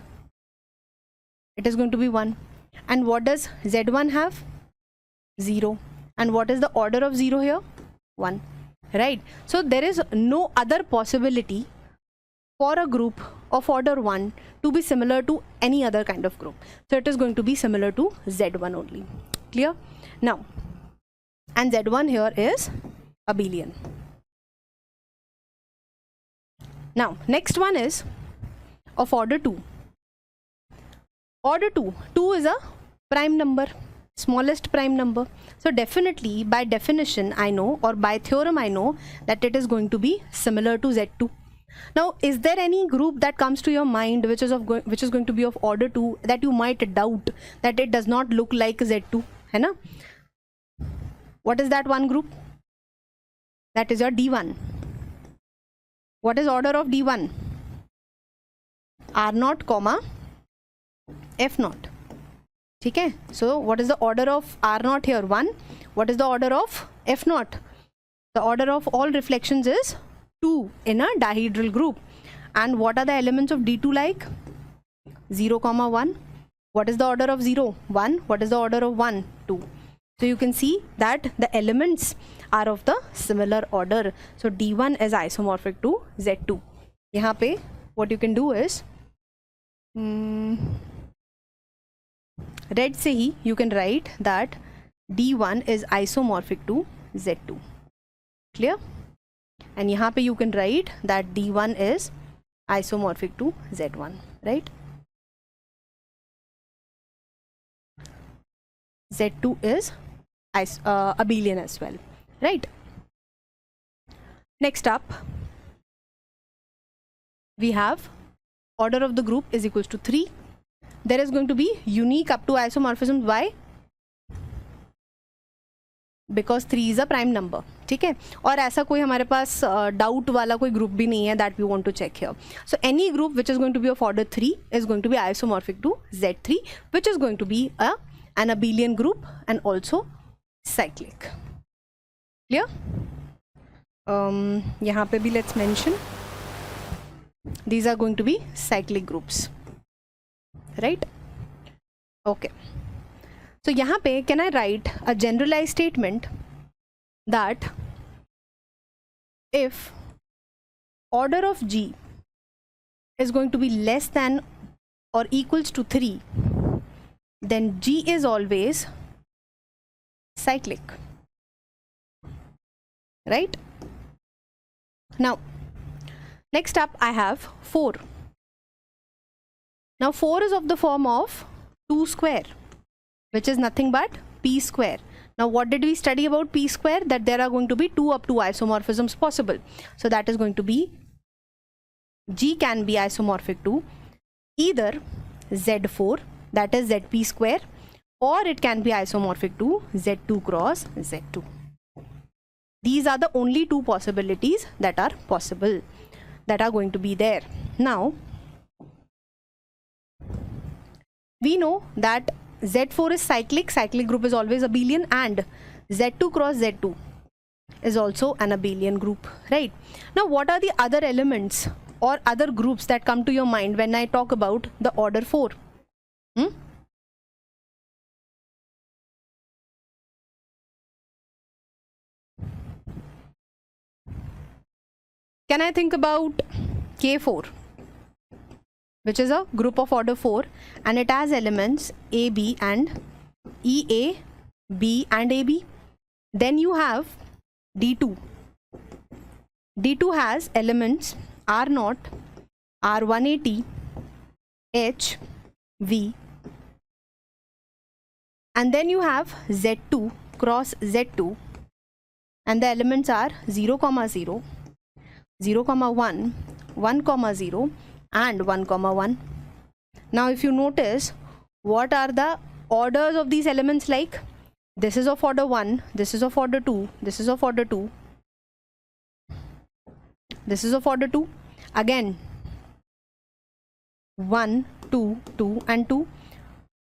It is going to be 1. And what does Z1 have? 0. And what is the order of 0 here? 1. Right? So there is no other possibility for a group of order 1 to be similar to any other kind of group. So it is going to be similar to Z1 only. Clear? Now, and Z1 here is abelian. Now, next one is of order 2. Order 2. 2 is a prime number, smallest prime number. So definitely, by definition, I know, or by theorem, I know that it is going to be similar to Z2. Now, is there any group that comes to your mind which is going to be of order 2 that you might doubt that it does not look like Z2? है ना? What is that one group? That is your D1. What is order of D1? R0 comma F0. ठीक है. So what is the order of R0 here? 1. What is the order of F0? The order of all reflections is 2 in a dihedral group. And what are the elements of D2 like? 0 comma 1. What is the order of 0? 1. What is the order of 1? 2. So you can see that the elements are of the similar order. So D1 is isomorphic to Z2. यहाँ पे what you can do is red से ही you can write that D1 is isomorphic to Z2. Clear? And यहाँ पे you can write that D1 is isomorphic to Z1. Right? Z2 is abelian as well. Right? Next up, we have order of the group is equals to 3. There is going to be unique up to isomorphism. Why? Because 3 is a prime number. ठीक है. और ऐसा कोई हमारे पास doubt वाला कोई group भी नहीं है that we want to check here. So any group which is going to be of order 3 is going to be isomorphic to Z3, which is going to be an abelian group and also cyclic. Clear? यहाँ पे भी let's mention these are going to be cyclic groups. Right? Okay. So यहाँ पे can I write a generalized statement that if order of G is going to be less than or equals to 3, then G is always cyclic. Right? Now, next up I have 4. Now 4 is of the form of 2 square, which is nothing but p square. Now what did we study about p square? That there are going to be 2 up to isomorphisms possible. So that is going to be G can be isomorphic to either Z4, that is Zp square, or it can be isomorphic to Z2 cross Z2. These are the only two possibilities that are possible, that are going to be there. Now we know that Z4 is cyclic group is always abelian, and Z2 cross Z2 is also an abelian group, right? Now what are the other elements or other groups that come to your mind when I talk about the order 4? Can I think about K4, which is a group of order 4, and it has elements A, B and EA, B and AB. Then you have D2. D2 has elements R0, R180, H, V, and then you have Z2 cross Z2, and the elements are 0, 0, 0, 1, 1, 0 and 1, 1. Now if you notice, what are the orders of these elements like? This is of order 1, this is of order 2, this is of order 2, this is of order 2, again 1, 2, 2 and 2,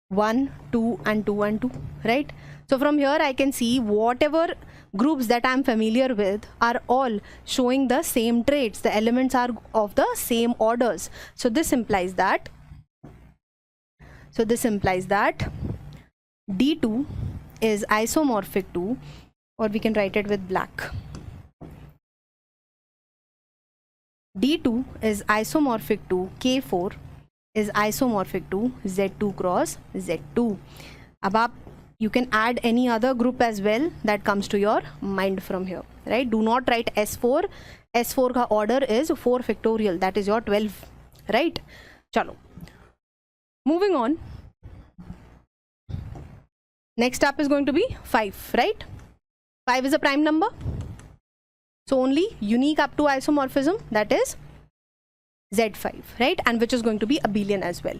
1, 2 and 2 and 2, right? So from here I can see whatever groups that I am familiar with are all showing the same traits. The elements are of the same orders. So this implies that D2 is isomorphic to, or we can write it with black, D2 is isomorphic to K4 is isomorphic to Z2 cross Z2. Above, you can add any other group as well that comes to your mind from here, right? Do not write S4. S4 ka order is 4 factorial, that is your 12, right? Chalo. Moving on. Next up is going to be 5, right? 5 is a prime number. So only unique up to isomorphism, that is Z5, right? And which is going to be abelian as well.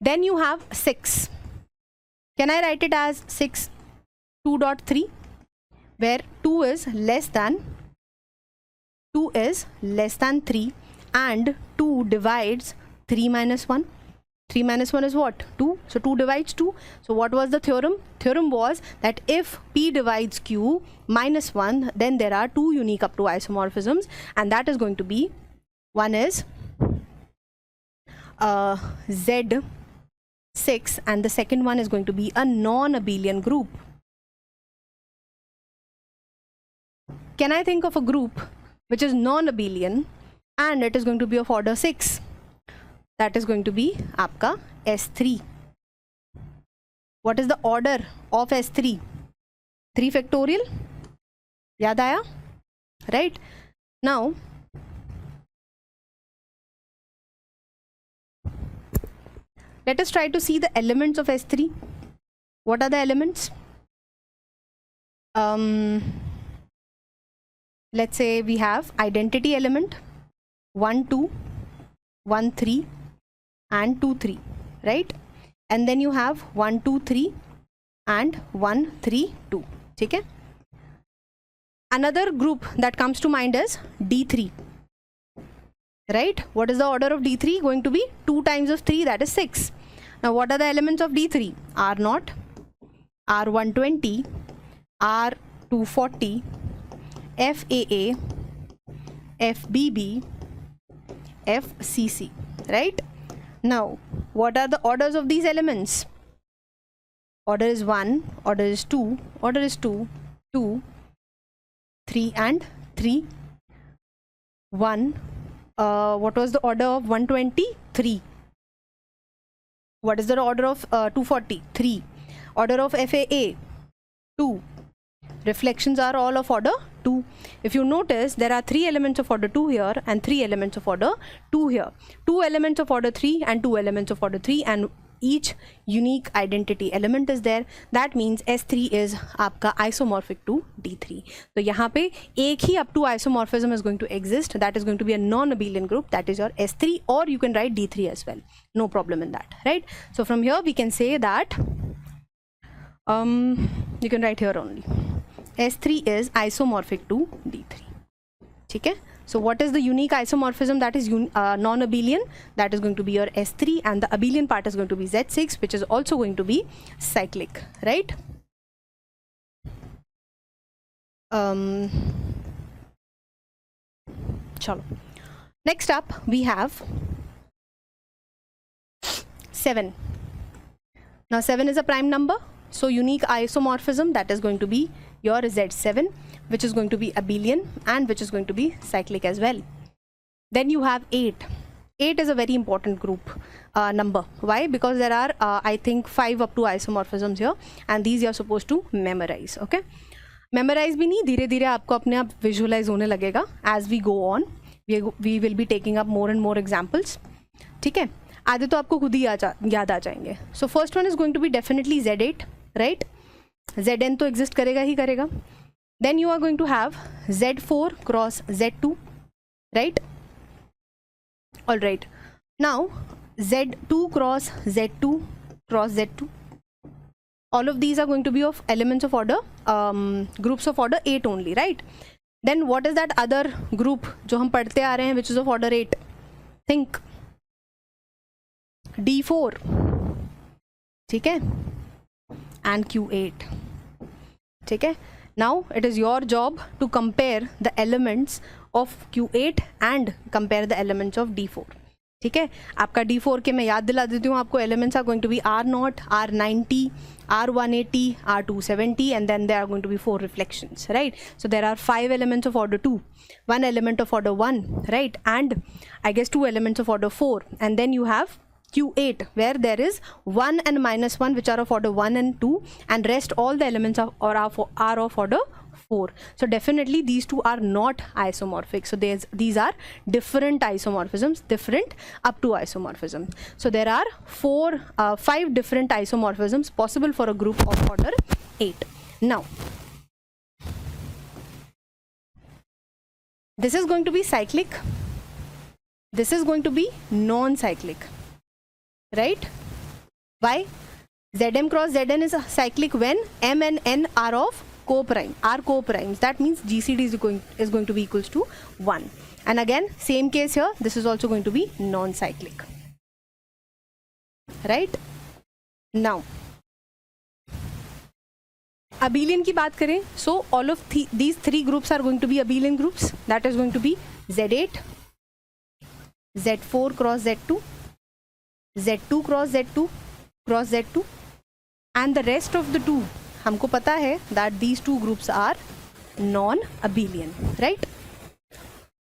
Then you have 6. Can I write it as 6 2.3, where 2 is less than 3 and 2 divides 3 minus 1. 3 minus 1 is what? 2. So 2 divides 2. So what was the theorem? Theorem was that if P divides Q minus 1, then there are 2 unique up to isomorphisms, and that is going to be, one is Z6 and the second one is going to be a non-abelian group. Can I think of a group which is non-abelian and it is going to be of order 6? That is going to be आपका S3. What is the order of S3? 3 factorial. याद आया? Right? Now, let us try to see the elements of S3. What are the elements? Let's say we have identity element 1, 2, 1, 3 and 2, 3, right? And then you have 1, 2, 3 and 1, 3, 2. Okay? Another group that comes to mind is D3, right? What is the order of D3? Going to be 2 times of 3, that is 6. Now what are the elements of D3? R0, R120, R240, FAA, FBB, FCC, right? Now what are the orders of these elements? Order is 1, order is 2, order is 2, 2, 3 and 3, 1. What was the order of 120? 3. What is the order of 240? 3. Order of FAA? 2. reflections are all of order 2. If you notice, there are 3 elements of order 2 here and 3 elements of order 2 here. 2 elements of order 3 and 2 elements of order 3, and each unique identity element is there. That means S3 is आपका isomorphic to D3. तो यहाँ पे एक ही up to isomorphism is going to exist. That is going to be a non-abelian group. That is your S3, or you can write D3 as well. No problem in that, right? So from here we can say that you can write here only S3 is isomorphic to D3. ठीक है? So what is the unique isomorphism that is non-abelian? That is going to be your S3, and the abelian part is going to be Z6, which is also going to be cyclic, right? Chalo. Next up we have 7. Now 7 is a prime number, so unique isomorphism, that is going to be your Z7, which is going to be abelian and which is going to be cyclic as well. Then you have 8. 8 is a very important group number. Why? Because there are I think 5 up to isomorphisms here, and these you are supposed to memorize. Okay, memorize भी नहीं, धीरे धीरे आपको अपने आप visualize होने लगेगा. As we go on, we will be taking up more and more examples. ठीक है, आधे तो आपको खुद ही याद आ जाएंगे. So first one is going to be definitely Z8, right? Zn तो exist करेगा ही करेगा. Then you are going to have Z4 cross Z2, right? All right. Now Z2 cross Z2 cross Z2. All of these are going to be of elements of order, groups of order 8 only, right? Then what is that other group जो हम पढ़ते आ रहे हैं, which is of order 8? Think. D4. ठीक है? And Q8. ठीक है? Now it is your job to compare the elements of Q8 and compare the elements of D4. ठीक है, आपका D4 के मैं याद दिला देती हूँ आपको. Elements are going to be R0, R90, R180, R270, and then there are going to be 4 reflections, right? So there are 5 elements of order 2, 1 element of order 1, right? And I guess 2 elements of order 4, and then you have Q8, where there is 1 and -1, which are of order 1 and 2, and rest all the elements are of order 4. So definitely these two are not isomorphic. So these are different isomorphisms, different up to isomorphisms. So there are 5 different isomorphisms possible for a group of order 8. Now this is going to be cyclic, this is going to be non-cyclic, right? Why? Zm cross Zn is cyclic when m and n are of co-primes. That means GCD is going to be equals to 1. And again, same case here, this is also going to be non-cyclic, right? Now abelian की बात करें, so all of these 3 groups are going to be abelian groups. That is going to be Z8, Z4 cross Z2, Z2 cross Z2 cross Z2, and the rest of the 2 हमको पता है that these 2 groups are non-abelian, right?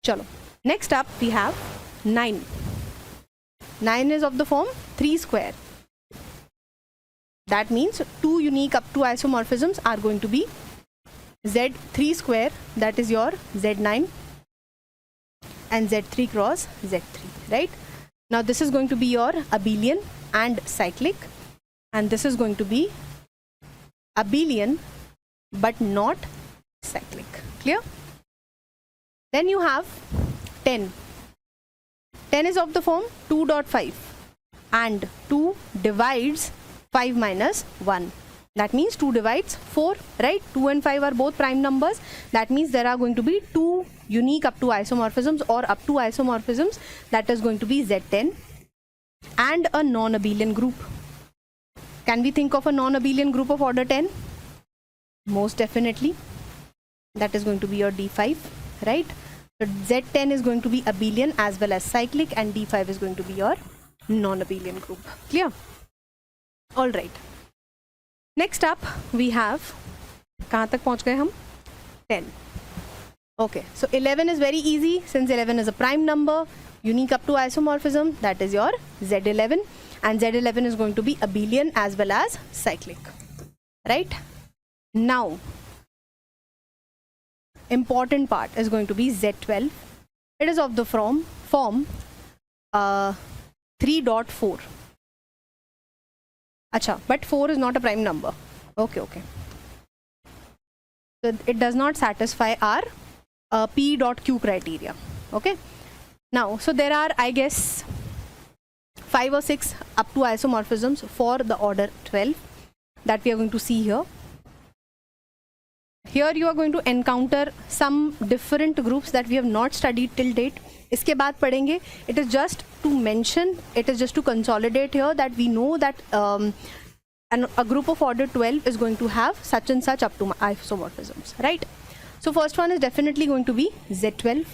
चलो, next up we have 9. 9 is of the form 3 square. That means 2 unique up to isomorphisms are going to be Z3 square, that is your Z9, and Z3 cross Z3, right? Now this is going to be your abelian and cyclic, and this is going to be abelian but not cyclic. Clear? Then you have 10. 10 is of the form 2.5, and 2 divides 5 minus 1. That means 2 divides 4, right? 2 and 5 are both prime numbers. That means there are going to be 2 unique up to isomorphisms or up to isomorphisms. That is going to be Z10 and a non-abelian group. Can we think of a non-abelian group of order 10? Most definitely. That is going to be your D5, right? So Z10 is going to be abelian as well as cyclic, and D5 is going to be your non-abelian group. Clear? All right. Next up we have, कहाँ तक पहुँच गए हम? 10. Okay, so 11 is very easy since 11 is a prime number, unique up to isomorphism, that is your Z11, and Z11 is going to be abelian as well as cyclic, right? Now important part is going to be Z12. It is of the form 3.4. Acha, but 4 is not a prime number. Okay. So it does not satisfy our P dot Q criteria. Okay. Now, so there are, I guess, 5 or 6 up to isomorphisms for the order 12 that we are going to see here. Here you are going to encounter some different groups that we have not studied till date. इसके बाद पढ़ेंगे. It is just to mention, it is just to consolidate here that we know that a group of order 12 is going to have such and such up to isomorphisms, right? So first one is definitely going to be Z12,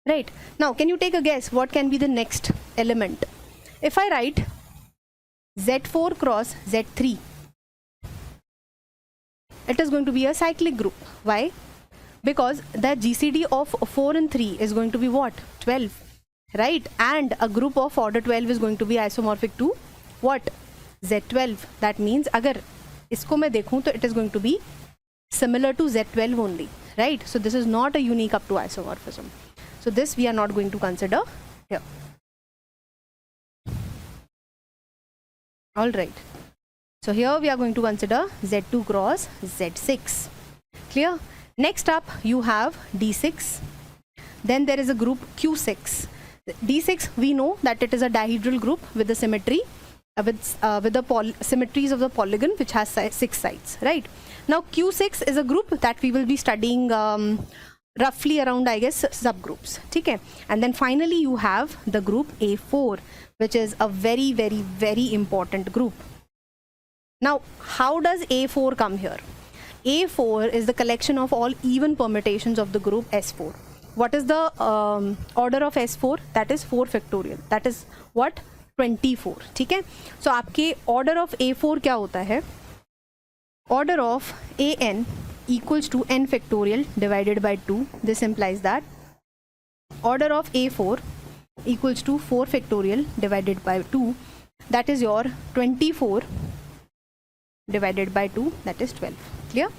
right? Now, can you take a guess what can be the next element? If I write Z4 cross Z3, it is going to be a cyclic group. Why? Because the GCD of 4 and 3 is going to be what? 12, right? And a group of order 12 is going to be isomorphic to what? Z12. That means agar isko मैं देखूं तो it is going to be similar to Z12 only, right? So this is not a unique up to isomorphism. So this we are not going to consider here. All right. So here we are going to consider Z2 cross Z6. Clear? Next up you have D6. Then there is a group Q6. D6 we know that it is a dihedral group with the symmetry with the symmetries of the polygon which has 6 sides, right? Now Q6 is a group that we will be studying roughly around, I guess, subgroups. Okay? And then finally you have the group A4, which is a very, very, very important group. Now, how does A4 come here? A4 is the collection of all even permutations of the group S4. What is the order of S4? That is 4 factorial. That is what? 24. ठीक है? So आपके order of A4 क्या होता है? Order of AN equals to n factorial divided by 2. This implies that order of A4 equals to 4 factorial divided by 2. That is your 24 divided by 2, that is 12. Clear?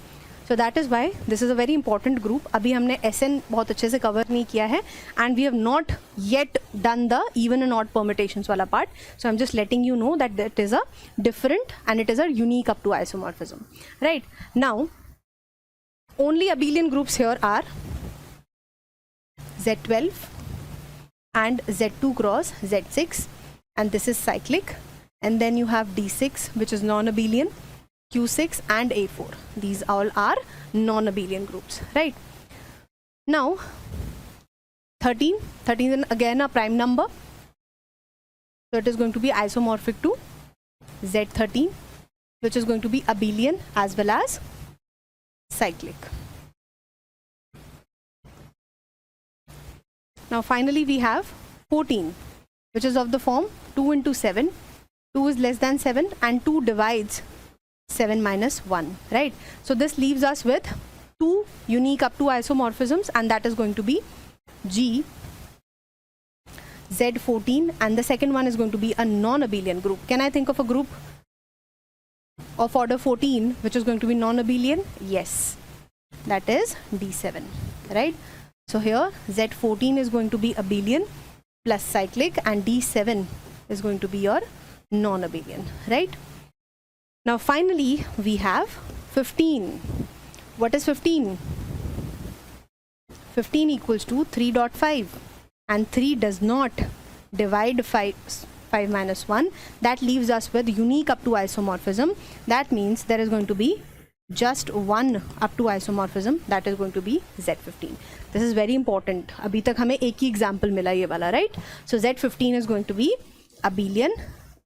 So that is why this is a very important group. अभी हमने SN बहुत अच्छे से cover नहीं किया है and we have not yet done the even and odd permutations वाला part. So I'm just letting you know that it is a different and it is a unique up to isomorphism. Right? Now, only abelian groups here are Z12 and Z2 cross Z6, and this is cyclic. And then you have D6, which is non-abelian, Q6 and A4. These all are non-abelian groups, right? Now 13 is again a prime number, so it is going to be isomorphic to Z13, which is going to be abelian as well as cyclic. Now finally we have 14, which is of the form 2 into 7. 2 is less than 7 and 2 divides 7 minus 1, right? So this leaves us with 2 unique up to isomorphisms, and that is going to be G, Z14, and the second one is going to be a non-abelian group. Can I think of a group of order 14 which is going to be non-abelian? Yes, that is D7, right? So here Z14 is going to be abelian plus cyclic, and D7 is going to be your non-abelian, right? Now finally we have 15. What is 15? 15 equals to 3.5, and 3 does not divide 5 minus 1. That leaves us with unique up to isomorphism. That means there is going to be just one up to isomorphism, that is going to be Z15. This is very important. अभी तक हमें एक ही example मिला ये वाला, right? So Z15 is going to be abelian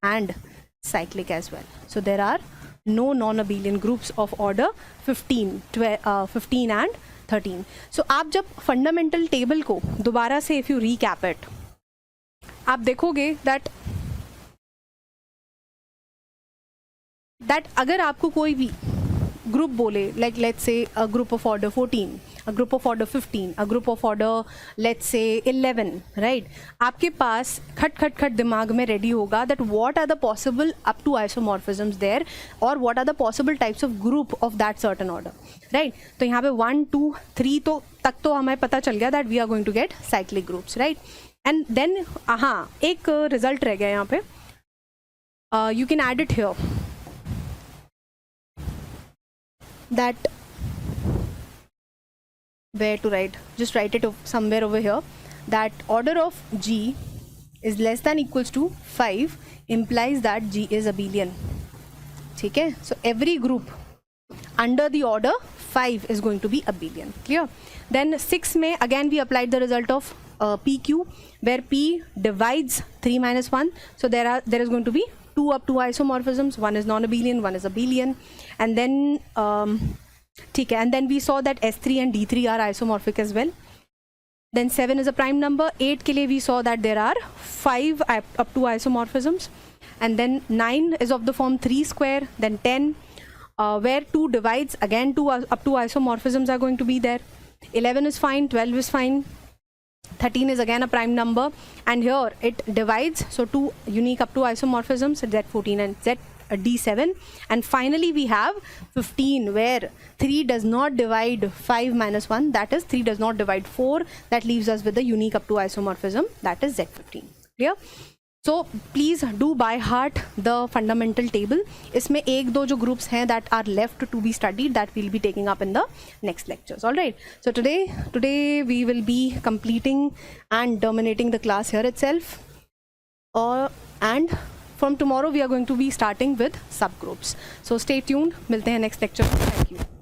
and cyclic as well. So there are no non-abelian groups of order 15, 15 and 13. So आप जब fundamental table को दोबारा से if you recap it, आप देखोगे that अगर आपको कोई भी group बोले, like let's say a group of order 14, a group of order 15, a group of order let's say 11, right? आपके पास खट दिमाग में ready होगा that what are the possible up to isomorphisms there or what are the possible types of group of that certain order, right? तो यहाँ पे 1, 2, 3 तो तक तो हमें पता चल गया that we are going to get cyclic groups, right? And then हाँ एक result रह गया यहाँ पे, you can add it here, that where to write, just write it somewhere over here, that order of G is less than equals to 5 implies that G is abelian. ठीक है, so every group under the order 5 is going to be abelian. Clear? Then 6 में again we applied the result of PQ, where P divides 3 minus 1, so there is going to be 2 up to isomorphisms, one is non-abelian, one is abelian, and then ठीक है, and then we saw that S3 and D3 are isomorphic as well. Then 7 is a prime number. 8 के लिए we saw that there are 5 up to isomorphisms, and then 9 is of the form 3 square. Then 10, where 2 divides, again 2 up to isomorphisms are going to be there. 11 is fine, 12 is fine. 13 is again a prime number, and here it divides, so 2 unique up to isomorphisms, Z14 and D7, and finally we have 15, where 3 does not divide 5 minus 1, that is 3 does not divide 4, that leaves us with the unique up to isomorphism, that is Z15. Clear? So please do by heart the fundamental table. इसमें एक दो जो groups हैं that are left to be studied, that we'll be taking up in the next lectures. All right. So today we will be completing and terminating the class here itself. And from tomorrow we are going to be starting with subgroups. So stay tuned. मिलते हैं next lecture. Thank you.